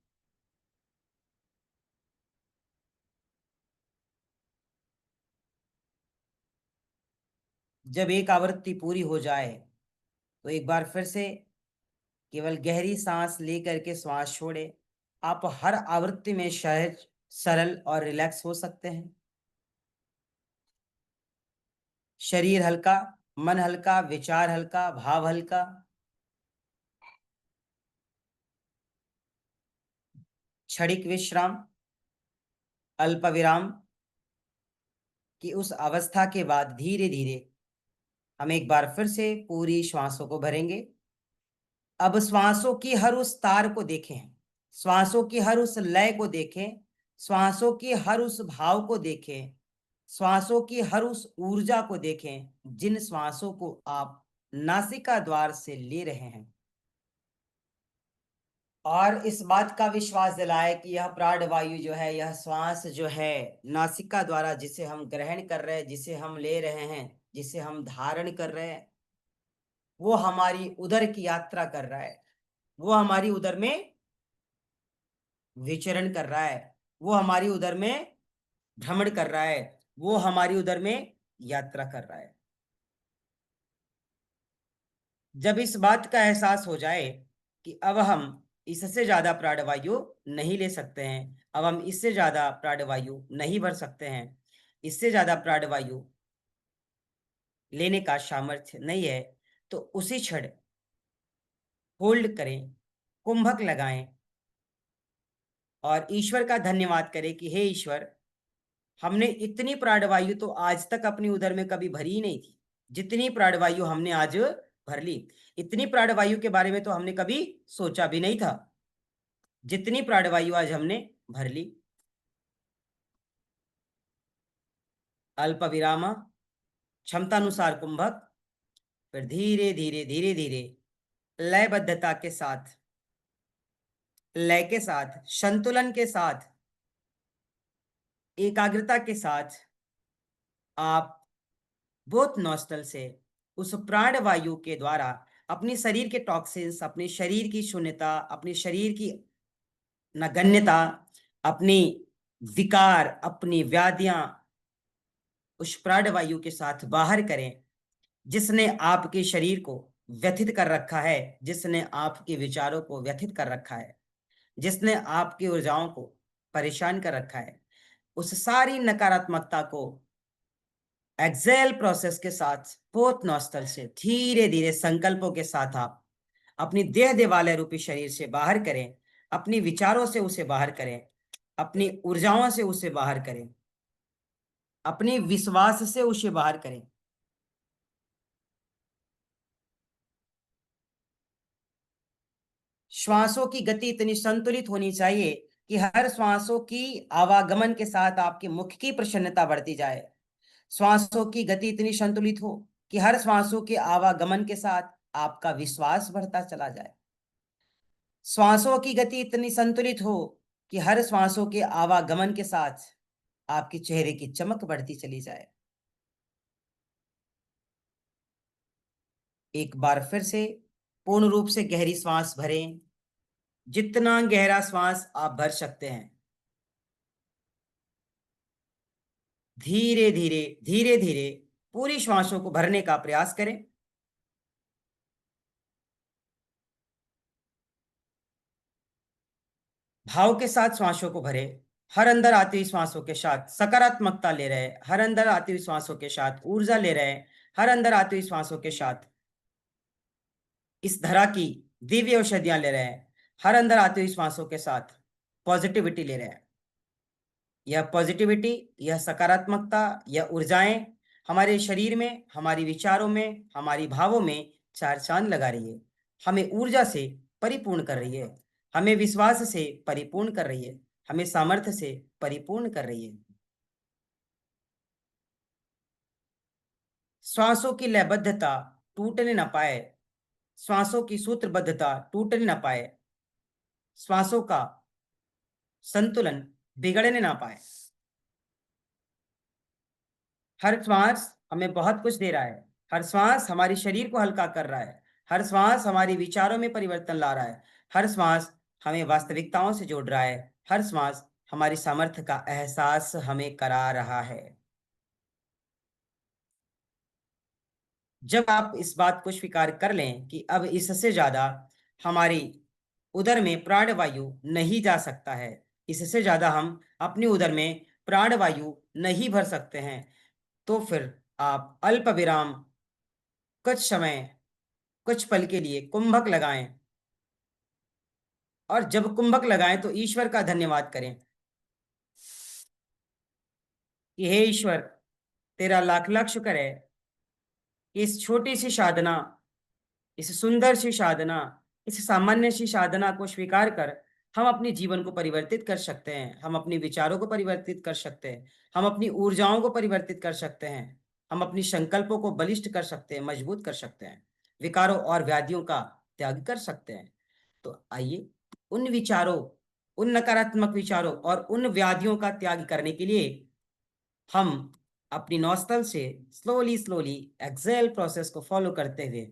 जब एक आवृत्ति पूरी हो जाए तो एक बार फिर से केवल गहरी सांस लेकर के श्वास छोड़े। आप हर आवृत्ति में सहज, सरल और रिलैक्स हो सकते हैं। शरीर हल्का, मन हल्का, विचार हल्का, भाव हल्का। क्षणिक विश्राम, अल्प विराम की उस अवस्था के बाद धीरे धीरे हम एक बार फिर से पूरी श्वासों को भरेंगे। अब श्वासों की हर उस तार को देखें, श्वासों की हर उस लय को देखें, श्वासों की हर उस भाव को देखें, श्वासों की हर उस ऊर्जा को देखें जिन श्वासों को आप नासिका द्वार से ले रहे हैं। और इस बात का विश्वास दिलाए कि यह प्राणवायु जो है, यह श्वास जो है नासिका द्वारा जिसे हम ग्रहण कर रहे हैं, जिसे हम ले रहे हैं, जिसे हम धारण कर रहे हैं, वो हमारी उदर की यात्रा कर रहा है, वो हमारी उदर में विचरण कर रहा है, वो हमारी उदर में भ्रमण कर रहा है, वो हमारी उदर में यात्रा कर रहा है। जब इस बात का एहसास हो जाए कि अब हम इससे ज्यादा प्राणवायु नहीं ले सकते हैं, अब हम इससे ज्यादा प्राणवायु नहीं भर सकते हैं, इससे ज्यादा प्राणवायु लेने का सामर्थ्य नहीं है, तो उसी क्षण होल्ड करें, कुंभक लगाएं और ईश्वर का धन्यवाद करें कि हे ईश्वर, हमने इतनी प्राणवायु तो आज तक अपनी उदर में कभी भरी ही नहीं थी, जितनी प्राणवायु हमने आज भर ली। इतनी प्राणवायु के बारे में तो हमने कभी सोचा भी नहीं था, जितनी प्राणवायु आज हमने भर ली। अल्प विराम, क्षमतानुसार कुंभक, फिर धीरे धीरे धीरे धीरे लयबद्धता के साथ, लय के साथ, संतुलन के साथ, एकाग्रता के साथ आप बहुत नॉस्टल से उस प्राणवायु के द्वारा अपने शरीर के टॉक्सिन्स, अपने शरीर की शून्यता, अपने शरीर की नगण्यता, अपनी विकार, अपनी व्याधियां उस प्राणवायु के साथ बाहर करें, जिसने आपके शरीर को व्यथित कर रखा है, जिसने आपके विचारों को व्यथित कर रखा है, जिसने आपकी ऊर्जाओं को परेशान कर रखा है। उस सारी नकारात्मकता को एक्सेल प्रोसेस के साथ पोत नॉस्टल से धीरे धीरे संकल्पों के साथ आप अपनी देह देवालय रूपी शरीर से बाहर करें, अपनी विचारों से उसे बाहर करें, अपनी ऊर्जाओं से उसे बाहर करें, अपनी विश्वास से उसे बाहर करें। श्वासों की गति इतनी संतुलित होनी चाहिए कि हर श्वासों की आवागमन के साथ आपके मुख की प्रसन्नता बढ़ती जाए। श्वासों की गति इतनी संतुलित हो कि हर श्वासों के आवागमन के साथ आपका विश्वास बढ़ता चला जाए। श्वासों की गति इतनी संतुलित हो कि हर श्वासों के आवागमन के साथ आपके चेहरे की चमक बढ़ती चली जाए। एक बार फिर से पूर्ण रूप से गहरी श्वास भरें, जितना गहरा श्वास आप भर सकते हैं। धीरे धीरे धीरे धीरे पूरी श्वासों को भरने का प्रयास करें। भाव के साथ श्वासों को भरे। हर अंदर आती हुई श्वासों के साथ सकारात्मकता ले रहे हैं, हर अंदर आती हुई श्वासों के साथ ऊर्जा ले रहे हैं, हर अंदर आती हुई श्वासों के साथ इस धरा की दिव्य औषधियां ले रहे हैं, हर अंदर आती हुई श्वासों के साथ पॉजिटिविटी ले रहे हैं। यह पॉजिटिविटी, यह सकारात्मकता, यह ऊर्जाएं हमारे शरीर में, हमारी विचारों में, हमारी भावों में चार चांद लगा रही है, हमें ऊर्जा से परिपूर्ण कर रही है, हमें विश्वास से परिपूर्ण कर रही है, हमें सामर्थ्य से परिपूर्ण कर रही है। श्वासों की लयबद्धता टूटने न पाए, श्वासों की सूत्रबद्धता टूटने न पाए, श्वासों का संतुलन बिगड़ने ना पाए। हर श्वास हमें बहुत कुछ दे रहा है, हर श्वास हमारे शरीर को हल्का कर रहा है, हर श्वास हमारे विचारों में परिवर्तन ला रहा है, हर श्वास हमें वास्तविकताओं से जोड़ रहा है, हर श्वास हमारी सामर्थ्य का एहसास हमें करा रहा है। जब आप इस बात को स्वीकार कर लें कि अब इससे ज्यादा हमारी उदर में प्राणवायु नहीं जा सकता है, इससे ज्यादा हम अपने उदर में प्राणवायु नहीं भर सकते हैं, तो फिर आप अल्प विराम कुछ समय, कुछ पल के लिए कुंभक लगाएं, और जब कुंभक लगाएं तो ईश्वर का धन्यवाद करें कि हे ईश्वर, तेरा लाख लाख शुक्र है कि इस छोटी सी साधना, इस सुंदर सी साधना, इस सामान्य सी साधना को स्वीकार कर हम अपने जीवन को परिवर्तित कर सकते हैं, हम अपने विचारों को परिवर्तित कर सकते हैं, हम अपनी ऊर्जाओं को परिवर्तित कर सकते हैं, हम अपनी संकल्पों को बलिष्ठ कर सकते हैं, मजबूत कर सकते हैं, विकारों और व्याधियों का त्याग कर सकते हैं। तो आइए उन विचारों, उन नकारात्मक विचारों और उन व्याधियों का त्याग करने के लिए हम अपनी नौस्थल से स्लोली स्लोली एक्सेल प्रोसेस को फॉलो करते हुए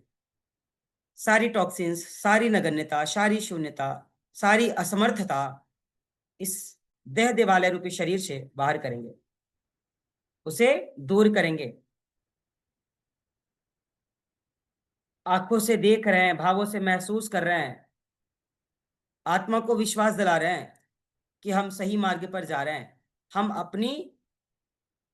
सारी टॉक्सिन्स, सारी नगण्यता, सारी शून्यता, सारी असमर्थता इस देह देवालय रूपी शरीर से बाहर करेंगे, उसे दूर करेंगे। आंखों से देख रहे हैं, भावों से महसूस कर रहे हैं, आत्मा को विश्वास दिला रहे हैं कि हम सही मार्ग पर जा रहे हैं। हम अपनी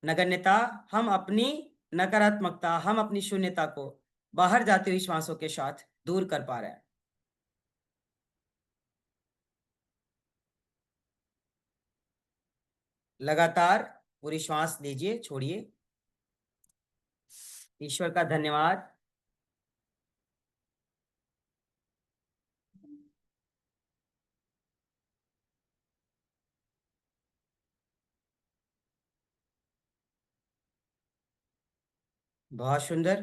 नगण्यता, हम अपनी नकारात्मकता, हम अपनी शून्यता को बाहर जाते हुए श्वासों के साथ दूर कर पा रहे हैं। लगातार पूरी श्वास लीजिए, छोड़िए। ईश्वर का धन्यवाद। बहुत सुंदर।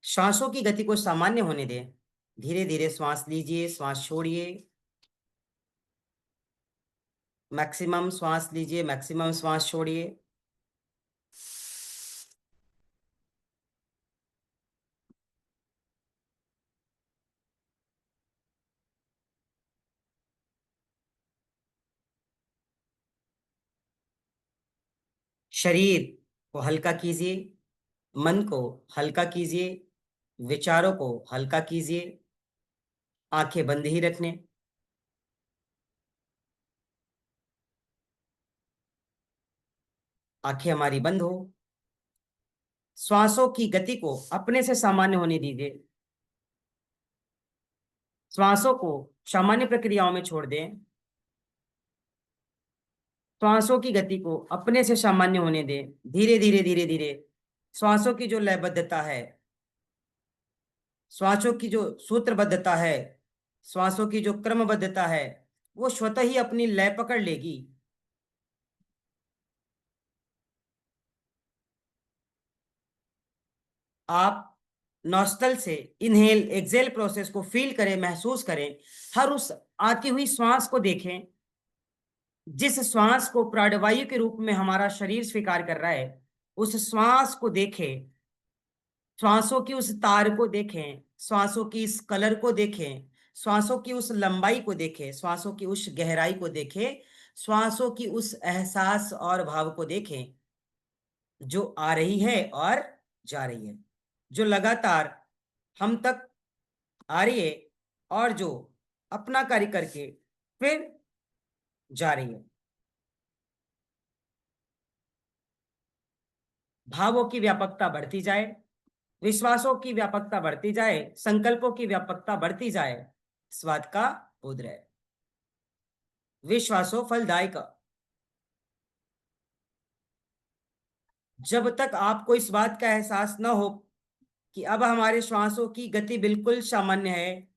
श्वासों की गति को सामान्य होने दें। धीरे धीरे श्वास लीजिए, श्वास छोड़िए। मैक्सिमम श्वास लीजिए, मैक्सिमम श्वास छोड़िए। शरीर को हल्का कीजिए, मन को हल्का कीजिए, विचारों को हल्का कीजिए। आंखें बंद ही रखने। आंखें हमारी बंद हो। श्वासों की गति को अपने से सामान्य होने दीजिए। श्वासों को सामान्य प्रक्रियाओं में छोड़ दें। श्वासों की गति को अपने से सामान्य होने दें। धीरे धीरे धीरे धीरे श्वासों की जो लयबद्धता है, श्वासों की जो सूत्रबद्धता है, श्वासों की जो क्रमबद्धता है, वो स्वतः ही अपनी लय पकड़ लेगी। आप नॉस्टल से इनहेल एक्सेल प्रोसेस को फील करें, महसूस करें। हर उस आती हुई श्वास को देखें जिस श्वास को प्राणवायु के रूप में हमारा शरीर स्वीकार कर रहा है, उस श्वास को देखें, श्वासों की उस तार को देखें, श्वासों की इस कलर को देखें, श्वासों की उस लंबाई को देखें, श्वासों की उस गहराई को देखें, श्वासों की उस एहसास और भाव को देखें जो आ रही है और जा रही है, जो लगातार हम तक आ रही है और जो अपना कार्य करके फिर जा रही है। भावों की व्यापकता बढ़ती जाए, विश्वासों की व्यापकता बढ़ती जाए, संकल्पों की व्यापकता बढ़ती जाए, स्वाद का बोध रहे। विश्वासो फलदायक। जब तक आपको इस बात का एहसास न हो कि अब हमारे श्वासों की गति बिल्कुल सामान्य है,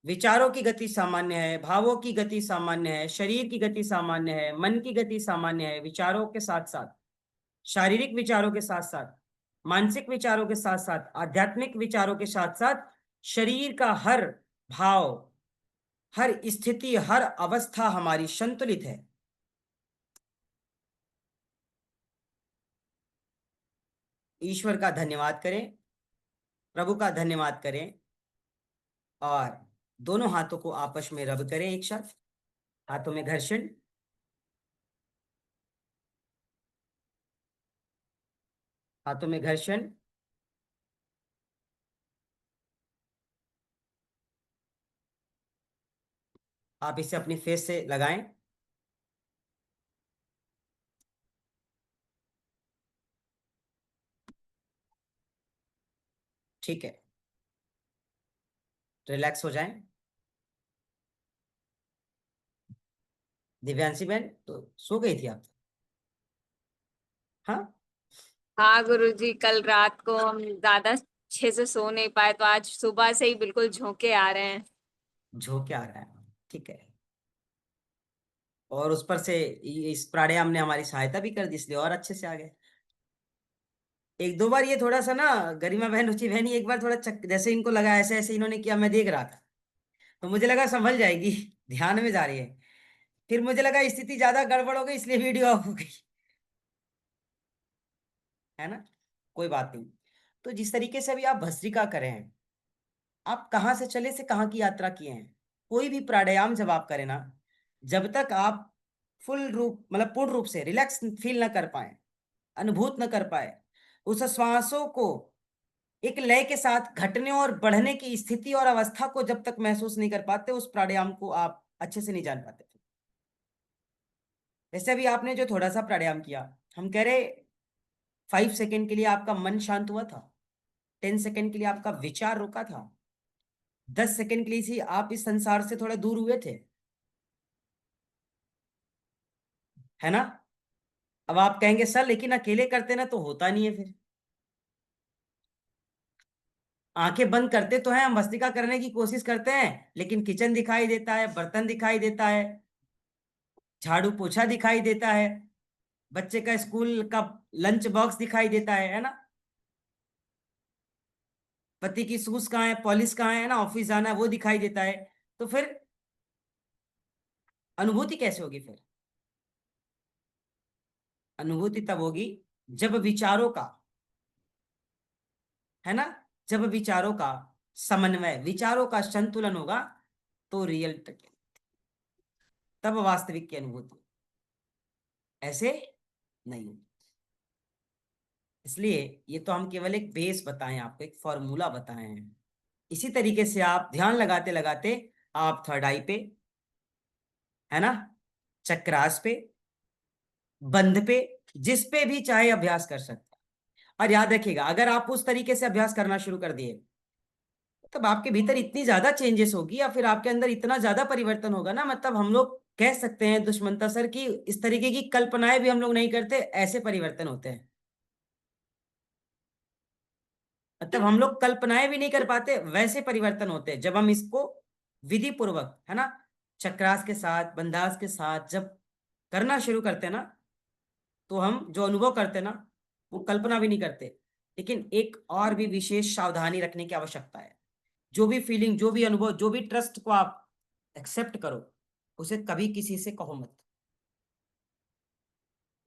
विचारों की गति सामान्य है, भावों की गति सामान्य है, शरीर की गति सामान्य है, मन की गति सामान्य है, विचारों के साथ साथ, शारीरिक विचारों के साथ साथ, मानसिक विचारों के साथ साथ, आध्यात्मिक विचारों के साथ साथ, शरीर का हर भाव, हर स्थिति, हर अवस्था हमारी संतुलित है, ईश्वर का धन्यवाद करें, प्रभु का धन्यवाद करें और दोनों हाथों को आपस में रब करें एक साथ, हाथों में घर्षण, हाथों में घर्षण, आप इसे अपनी फेस से लगाएं। ठीक है, रिलैक्स हो जाएं। दिव्यांशी बहन तो सो गई थी आप? हाँ हाँ गुरुजी, कल रात को हम ज्यादा अच्छे से सो नहीं पाए, तो आज सुबह से ही बिल्कुल झोंके आ रहे हैं। झोंके आ रहा है, ठीक है। और उस पर से इस प्राणायाम ने हमारी सहायता भी कर दी, इसलिए और अच्छे से आ गए। एक दो बार ये थोड़ा सा ना, गरिमा बहन, रुचि बहन, एक बार थोड़ा जैसे इनको लगा ऐसे ऐसे इन्होंने किया, मैं देख रहा था तो मुझे लगा संभल जाएगी, ध्यान में जा रही है। फिर मुझे लगा स्थिति ज्यादा गड़बड़ हो गई, इसलिए वीडियो ऑफ हो गई, है ना। कोई बात नहीं। तो जिस तरीके से अभी आप भस्त्रिका करें, आप कहाँ से चले से कहाँ की यात्रा किए हैं, कोई भी प्राणायाम जब आप करें ना, जब तक आप फुल रूप मतलब पूर्ण रूप से रिलैक्स फील ना कर पाए, अनुभूत न कर पाए, उस श्वासों को एक लय के साथ घटने और बढ़ने की स्थिति और अवस्था को जब तक महसूस नहीं कर पाते, उस प्राणायाम को आप अच्छे से नहीं जान पाते। जैसे अभी आपने जो थोड़ा सा प्राणायाम किया, हम कह रहे 5 सेकेंड के लिए आपका मन शांत हुआ था, 10 सेकेंड के लिए आपका विचार रुका था, 10 सेकेंड के लिए ही आप इस संसार से थोड़ा दूर हुए थे, है ना। अब आप कहेंगे सर लेकिन अकेले करते ना तो होता नहीं है, फिर आंखें बंद करते तो हैं, हम भस्त्रिका करने की कोशिश करते हैं, लेकिन किचन दिखाई देता है, बर्तन दिखाई देता है, झाड़ू पोछा दिखाई देता है, बच्चे का स्कूल का लंच बॉक्स दिखाई देता है ना, पति की शूज कहाँ है, पॉलिश कहाँ है ना, ऑफिस जाना है वो दिखाई देता है। तो फिर अनुभूति कैसे होगी? फिर अनुभूति तब होगी जब विचारों का, है ना, जब विचारों का समन्वय, विचारों का संतुलन होगा, तो रियल तब वास्तविक की अनुभूति, ऐसे नहीं। इसलिए ये तो हम केवल एक बेस बताएं आपको, एक फॉर्मूला बताए हैं। इसी तरीके से आप ध्यान लगाते लगाते आप थर्ड आई पे, है ना, चक्रास पे, बंध पे, जिस पे भी चाहे अभ्यास कर सकते हैं। और याद रखिएगा, अगर आप उस तरीके से अभ्यास करना शुरू कर दिए, तब आपके भीतर इतनी ज्यादा चेंजेस होगी, या फिर आपके अंदर इतना ज्यादा परिवर्तन होगा ना, मतलब हम लोग कह सकते हैं दुष्मंता सर की इस तरीके की कल्पनाएं भी हम लोग नहीं करते, ऐसे परिवर्तन होते हैं। मतलब हम लोग कल्पनाएं भी नहीं कर पाते, वैसे परिवर्तन होते हैं जब हम इसको विधि पूर्वक, है ना, चक्रास के साथ, बंधास के साथ जब करना शुरू करते हैं ना, तो हम जो अनुभव करते हैं ना, वो कल्पना भी नहीं करते। लेकिन एक और भी विशेष सावधानी रखने की आवश्यकता है। जो भी फीलिंग, जो भी अनुभव, जो भी ट्रस्ट को आप एक्सेप्ट करो, उसे कभी किसी से कहो मत।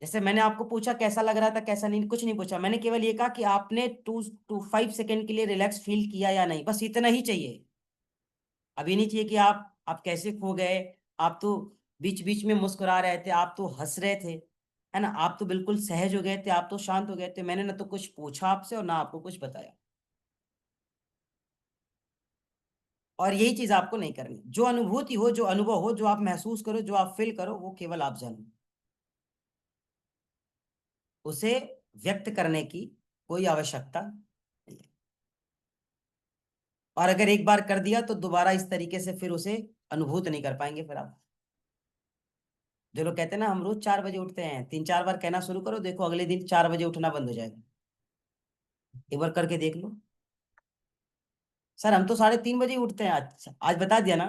जैसे मैंने आपको पूछा कैसा लग रहा था, कैसा नहीं, कुछ नहीं पूछा, मैंने केवल ये कहा कि आपने 2 to 5 सेकेंड के लिए रिलैक्स फील किया या नहीं, बस इतना ही चाहिए। अभी नहीं चाहिए कि आप कैसे खो गए, आप तो बीच बीच में मुस्कुरा रहे थे, आप तो हंस रहे थे, है ना, आप तो बिल्कुल सहज हो गए थे, आप तो शांत हो गए थे। मैंने ना तो कुछ पूछा आपसे और ना आपको कुछ बताया। और यही चीज आपको नहीं करनी। जो अनुभूति हो, जो अनुभव हो, जो आप महसूस करो, जो आप फील करो, वो केवल आप जानो। उसे व्यक्त करने की कोई आवश्यकता नहीं है। और अगर एक बार कर दिया तो दोबारा इस तरीके से फिर उसे अनुभूत नहीं कर पाएंगे फिर आप। जो लोग कहते हैं ना हम रोज 4 बजे उठते हैं, 3-4 बार कहना शुरू करो, देखो अगले दिन 4 बजे उठना बंद हो जाएगा। एक बार करके देख लो। सर हम तो 3:30 बजे ही उठते हैं, अच्छा आज बता दिया ना,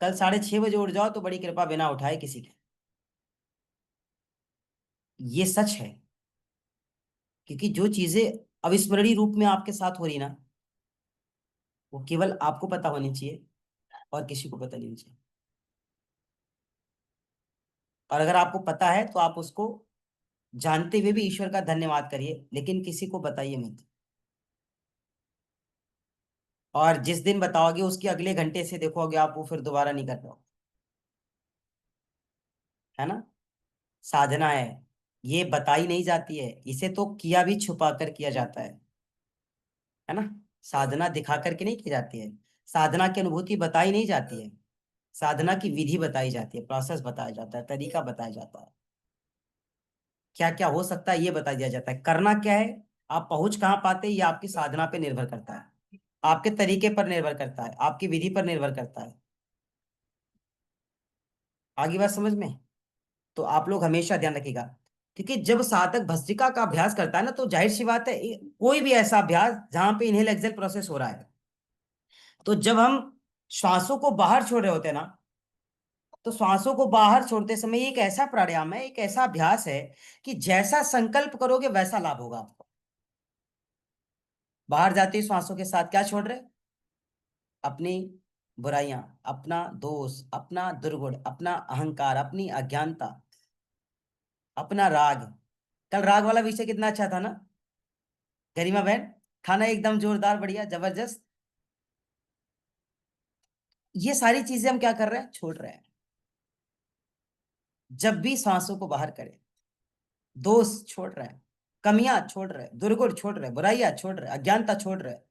कल 6:30 बजे उठ जाओ तो बड़ी कृपा बिना उठाए किसी के। ये सच है। क्योंकि जो चीजें अविस्मरणीय रूप में आपके साथ हो रही ना, वो केवल आपको पता होनी चाहिए और किसी को पता नहीं चाहिए। और अगर आपको पता है तो आप उसको जानते हुए भी ईश्वर का धन्यवाद करिए, लेकिन किसी को बताइए मत। और जिस दिन बताओगे उसके अगले घंटे से देखोगे आप वो फिर दोबारा नहीं कर पाओगे। है ना। साधना है, ये बताई नहीं जाती है, इसे तो किया भी छुपा कर किया जाता है ना। साधना दिखा करके नहीं की जाती है। साधना की अनुभूति बताई नहीं जाती है। साधना की विधि बताई जाती है, प्रोसेस बताया जाता है, तरीका बताया जाता है, क्या क्या हो सकता है ये बता दिया जाता है, करना क्या है, आप पहुंच कहाँ पाते हैं ये आपकी साधना पे निर्भर करता है, आपके तरीके पर निर्भर करता है, आपकी विधि पर निर्भर करता है। आगे बात समझ में। तो आप लोग हमेशा ध्यान रखिएगा, क्योंकि जब साधक भस्त्रिका का अभ्यास करता है ना, तो जाहिर सी बात है कोई भी ऐसा अभ्यास जहां पे इनहेल एक्सेल प्रोसेस हो रहा है, तो जब हम श्वासों को बाहर छोड़ रहे होते हैं ना, तो श्वासों को बाहर छोड़ते समय एक ऐसा प्राणायाम है, एक ऐसा अभ्यास है कि जैसा संकल्प करोगे वैसा लाभ होगा आपको। बाहर जाते ही श्वासों के साथ क्या छोड़ रहे, अपनी बुराइयां, अपना दोष, अपना दुर्गुण, अपना अहंकार, अपनी अज्ञानता, अपना राग। कल राग वाला विषय कितना अच्छा था ना गरिमा बहन, खाना एकदम जोरदार बढ़िया जबरदस्त। ये सारी चीजें हम क्या कर रहे हैं, छोड़ रहे हैं। जब भी सांसों को बाहर करें, दोष छोड़ रहे हैं, कमियां छोड़ रहे हैं, दुर्गुण छोड़ रहे हैं, बुराइयां छोड़ रहे हैं, अज्ञानता छोड़ रहे हैं,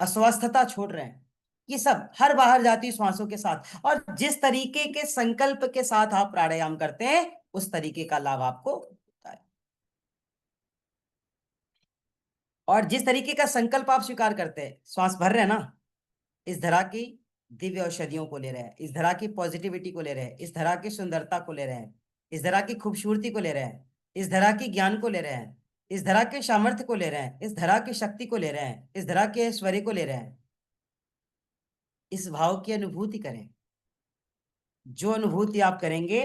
अस्वस्थता छोड़ रहे हैं। ये सब हर बाहर जाती श्वासों के साथ, और जिस तरीके के संकल्प के साथ आप प्राणायाम करते हैं उस तरीके का लाभ आपको होता है। और जिस तरीके का संकल्प आप स्वीकार करते हैं, श्वास भर रहे हैं ना, इस धरा की दिव्य औषधियों को ले रहे हैं, इस धरा की पॉजिटिविटी को ले रहे हैं, इस धरा की सुंदरता को ले रहे हैं, इस धरा की खूबसूरती को ले रहे हैं, इस धरा की ज्ञान को ले रहे हैं, इस धरा के सामर्थ्य को ले रहे हैं, इस धरा की शक्ति को ले रहे हैं, इस धरा के ऐश्वर्य को ले रहे हैं। इस भाव की अनुभूति करें। जो अनुभूति आप करेंगे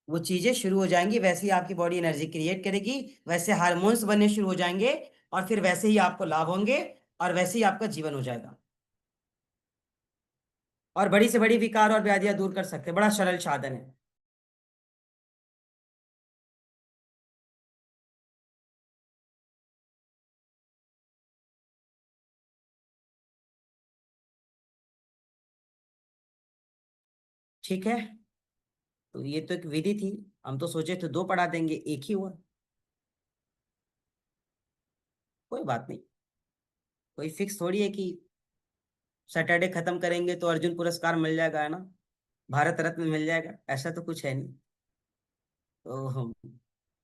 वो चीजें शुरू हो जाएंगी, वैसे ही आपकी बॉडी एनर्जी क्रिएट करेगी, वैसे हार्मोन्स बनने शुरू हो जाएंगे, और फिर वैसे ही आपको लाभ होंगे, और वैसे ही आपका जीवन हो जाएगा। और बड़ी से बड़ी विकार और व्याधियां दूर कर सकते हैं, बड़ा सरल साधन है। ठीक है। तो ये तो एक विधि थी, हम तो सोचे थे 2 पढ़ा देंगे, एक ही हुआ। कोई बात नहीं। कोई फिक्स थोड़ी है कि सैटरडे खत्म करेंगे तो अर्जुन पुरस्कार मिल जाएगा, है ना, भारत रत्न मिल जाएगा, ऐसा तो कुछ है नहीं। तो हम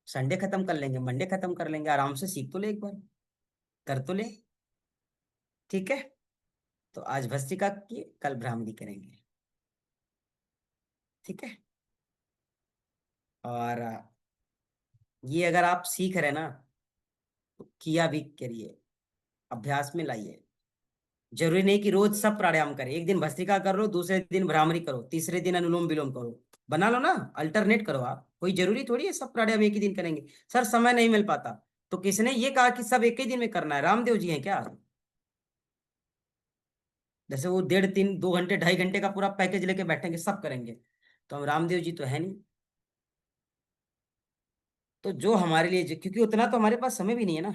संडे खत्म कर लेंगे, मंडे खत्म कर लेंगे, आराम से सीख तो ले, एक बार कर तो ले। ठीक है। तो आज भस्त्रिका की, कल ब्राह्मणी करेंगे। ठीक है। और ये अगर आप सीख रहे ना, तो किया भी करिए, अभ्यास में लाइए। जरूरी नहीं कि रोज सब प्राणायाम करें, एक दिन भस्त्रिका कर लो, दूसरे दिन भ्रामरी करो, तीसरे दिन अनुलोम विलोम करो, बना लो ना, अल्टरनेट करो आप। कोई जरूरी थोड़ी है सब प्राणायाम एक ही दिन करेंगे। सर समय नहीं मिल पाता, तो किसने ये कहा कि सब एक ही दिन में करना है, रामदेव जी हैं क्या? जैसे वो 1.5 3 2 घंटे 2.5 घंटे का पूरा पैकेज लेके बैठेंगे सब करेंगे, तो हम रामदेव जी तो है नहीं। तो जो हमारे लिए क्योंकि उतना तो हमारे पास समय भी नहीं है ना।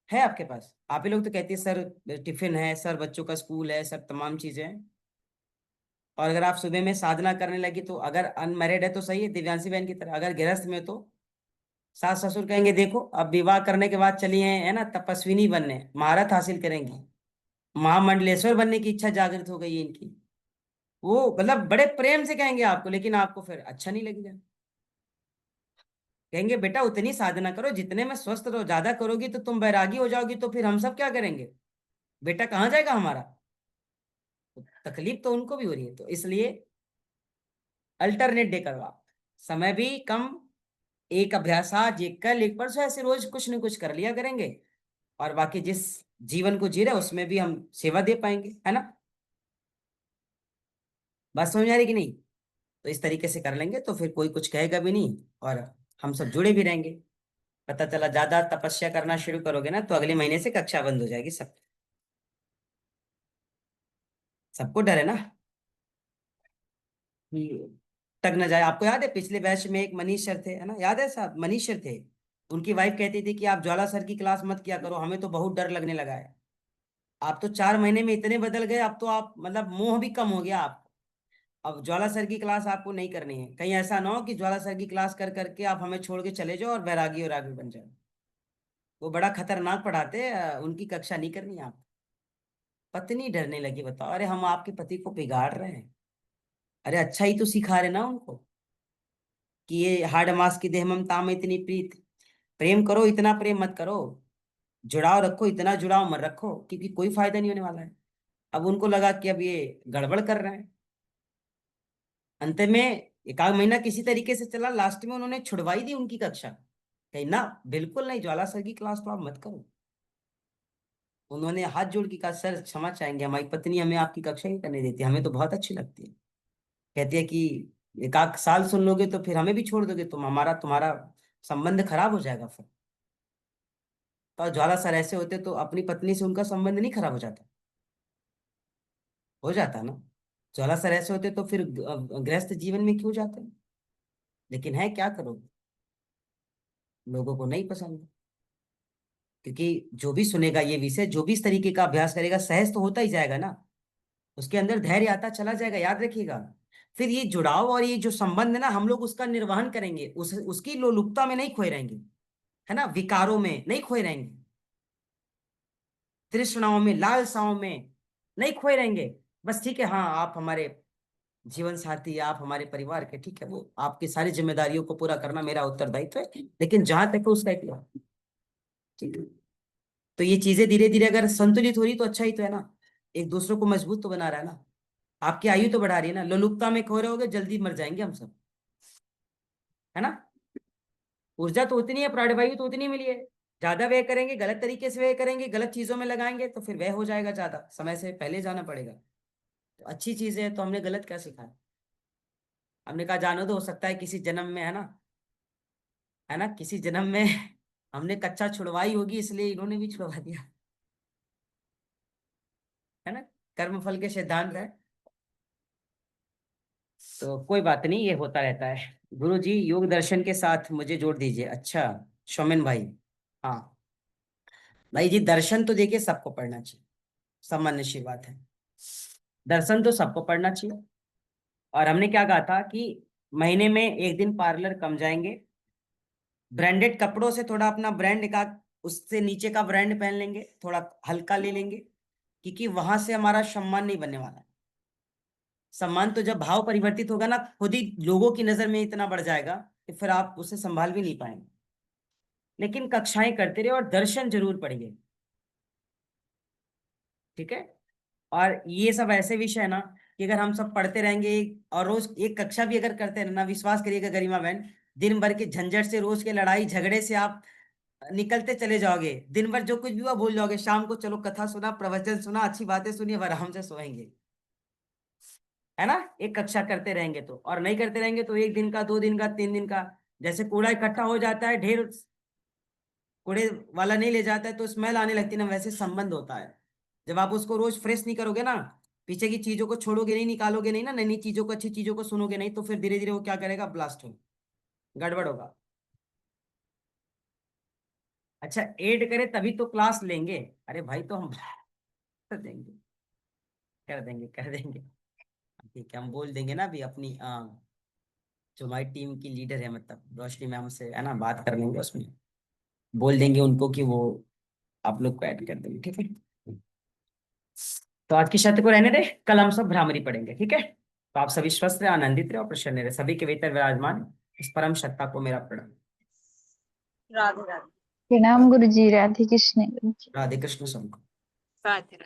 है आपके पास? आप ही लोग तो कहते हैं सर टिफिन है, सर बच्चों का स्कूल है, सर तमाम चीजें हैं। और अगर आप सुबह में साधना करने लगी तो, अगर अनमैरिड है तो सही है दिव्यांशी बहन की तरह, अगर गृहस्थ में तो सास ससुर कहेंगे देखो अब विवाह करने के बाद चली है ना तपस्विनी बनने, महारत हासिल करेंगी, महामंडलेश्वर बनने की इच्छा जागृत हो गई है इनकी। वो मतलब बड़े प्रेम से कहेंगे आपको, लेकिन आपको फिर अच्छा नहीं लगेगा। कहेंगे बेटा उतनी साधना करो जितने में स्वस्थ रहो, ज्यादा करोगी तो तुम बैरागी हो जाओगी, तो फिर हम सब क्या करेंगे? बेटा कहाँ जाएगा हमारा? तो तकलीफ तो उनको भी हो रही है, तो इसलिए अल्टरनेट डे करवा, समय भी कम, एक अभ्यास आज, एक कल, एक परसों, ऐसे रोज कुछ न कुछ कर लिया करेंगे। और बाकी जिस जीवन को जी रहे हैं, उसमें भी हम सेवा दे पाएंगे, है ना? बात समझ आ रही कि नहीं? तो इस तरीके से कर लेंगे तो फिर कोई कुछ कहेगा भी नहीं, और हम सब जुड़े भी रहेंगे। पता चला ज्यादा तपस्या करना शुरू करोगे ना तो अगले महीने से कक्षा बंद हो जाएगी सब। सबको डर है ना कि टक न जाए। आपको याद है पिछले बैच में एक मनीष सर थे, है ना, याद है साहब? मनीष सर थे, उनकी वाइफ कहती थी कि आप ज्वाला सर की क्लास मत किया करो, हमें तो बहुत डर लगने लगा है। आप तो 4 महीने में इतने बदल गए, अब तो आप मतलब मोह भी कम हो गया आप। अब ज्वाला सर की क्लास आपको नहीं करनी है, कहीं ऐसा ना हो कि ज्वाला सर की क्लास कर करके आप हमें छोड़ के चले जाओ और बैरागी और आगे बन जाओ। वो बड़ा खतरनाक पढ़ाते हैं, उनकी कक्षा नहीं करनी आप। पत्नी डरने लगी, बताओ, अरे हम आपके पति को बिगाड़ रहे हैं। अरे अच्छा ही तो सिखा रहे ना उनको कि ये हाड़ मास की देह ममता में इतनी प्रीत, प्रेम करो, इतना प्रेम मत करो, जुड़ाव रखो, इतना जुड़ाव मत रखो, क्योंकि कोई फायदा नहीं होने वाला है। अब उनको लगा कि अब ये गड़बड़ कर रहे हैं। अंत में एक आध महीना किसी तरीके से चला, लास्ट में उन्होंने छुड़वाई दी उनकी कक्षा। कहीं ना, बिल्कुल नहीं, ज्वाला सर की क्लास तो आप मत करो। उन्होंने हाथ जोड़ के कहा सर क्षमा चाहेंगे, हमारी पत्नी हमें आपकी कक्षा ही करने देती है, हमें तो बहुत अच्छी लगती है। कहती है कि एक आध साल सुन लोगे तो फिर हमें भी छोड़ दोगे तुम, हमारा तुम्हारा संबंध खराब हो जाएगा फिर। तो ज्वाला सर ऐसे होते तो अपनी पत्नी से उनका संबंध नहीं खराब हो जाता? हो जाता ना। ज्वाला सर ऐसे होते तो फिर गृहस्थ जीवन में क्यों जाते? लेकिन है क्या करोगे, लोगों को नहीं पसंद। क्योंकि जो भी सुनेगा ये विषय, जो भी इस तरीके का अभ्यास करेगा, सहज तो होता ही जाएगा ना, उसके अंदर धैर्य आता चला जाएगा, याद रखिएगा। फिर ये जुड़ाव और ये जो संबंध है ना, हम लोग उसका निर्वहन करेंगे, उसकी लोलुपता में नहीं खोए रहेंगे, है ना, विकारों में नहीं खोए रहेंगे, तृष्णाओं में, लालसाओं में नहीं खोए रहेंगे। बस ठीक है, हाँ आप हमारे जीवन साथी, आप हमारे परिवार के, ठीक है, वो आपकी सारी जिम्मेदारियों को पूरा करना मेरा उत्तरदायित्व है, लेकिन जहां तक है उसका एक, ठीक है। तो ये चीजें धीरे धीरे अगर संतुलित हो रही तो अच्छा ही तो है ना, एक दूसरे को मजबूत तो बना रहा है ना, आपकी आयु तो बढ़ा रही है ना। लोलुपता में खो रहे होगे, जल्दी मर जाएंगे हम सब, है ना। ऊर्जा तो उतनी है, प्राणवायु तो उतनी मिली है। ज्यादा व्यय करेंगे, गलत तरीके से व्यय करेंगे, गलत चीजों में लगाएंगे तो फिर व्यय हो जाएगा, ज्यादा समय से पहले जाना पड़ेगा। तो अच्छी चीज है तो हमने गलत क्या सीखा? हमने कहा जानो तो हो सकता है किसी जन्म में, है ना, किसी जन्म में हमने कच्चा छुड़वाई होगी, इसलिए इन्होंने भी छुड़वा दिया, है ना। कर्म फल के सिद्धांत है। तो कोई बात नहीं, ये होता रहता है। गुरु जी योग दर्शन के साथ मुझे जोड़ दीजिए। अच्छा, शौमेन भाई। हाँ भाई जी, दर्शन तो देखिए सबको पढ़ना चाहिए, सामान्य सी बात है, दर्शन तो सबको पढ़ना चाहिए। और हमने क्या कहा था कि महीने में एक दिन पार्लर कम जाएंगे, ब्रांडेड कपड़ों से थोड़ा अपना ब्रांड का, उससे नीचे का ब्रांड पहन लेंगे, थोड़ा हल्का ले लेंगे, क्योंकि वहां से हमारा सम्मान नहीं बनने वाला है। सम्मान तो जब भाव परिवर्तित होगा ना, खुद ही लोगों की नजर में इतना बढ़ जाएगा कि फिर आप उसे संभाल भी नहीं पाएंगे। लेकिन कक्षाएं करते रहे और दर्शन जरूर पढ़िए, ठीक है। और ये सब ऐसे विषय है ना कि अगर हम सब पढ़ते रहेंगे और रोज एक कक्षा भी अगर करते हैं ना, विश्वास करिएगा गरिमा बहन, दिन भर के झंझट से, रोज के लड़ाई झगड़े से आप निकलते चले जाओगे। दिन भर जो कुछ भी हुआ भूल जाओगे, शाम को चलो कथा सुना, प्रवचन सुना, अच्छी बातें सुनी, अब आराम से सोएंगे, है ना। एक कक्षा करते रहेंगे तो, और नहीं करते रहेंगे तो एक दिन का, 2 दिन का, 3 दिन का, जैसे कूड़ा इकट्ठा हो जाता है, ढेर कूड़े वाला नहीं ले जाता है तो स्मेल आने लगती है ना, वैसे संबंध होता है। जब आप उसको रोज फ्रेश नहीं करोगे ना, पीछे की चीजों को छोड़ोगे नहीं, निकालोगे नहीं ना, नई नई चीजों को, अच्छी चीजों को सुनोगे नहीं, तो फिर धीरे धीरे वो क्या करेगा, ब्लास्ट हो, गड़बड़ होगा। अच्छा ऐड करे तभी तो क्लास लेंगे। अरे भाई तो हम कर देंगे, कर देंगे, कर देंगे। ठीक है, हम बोल देंगे ना अभी अपनी जो हमारी टीम की लीडर है, मतलब रोशनी मैम से है ना, बात कर लेंगे, उसमें बोल देंगे उनको कि वो आप लोग को ऐड कर देंगे, ठीक है। तो आज की शर्त को रहने दे, कल हम सब भ्रामरी पढ़ेंगे, ठीक है। तो आप सभी स्वस्थ रहे, आनंदित रहे और प्रसन्न रहे, सभी के भीतर विराजमान इस परम सत्ता को मेरा प्रणाम। राधे राधे। प्रणाम गुरुजी। राधे कृष्ण गुरुजी। राधे कृष्ण सबको। राधे राधे।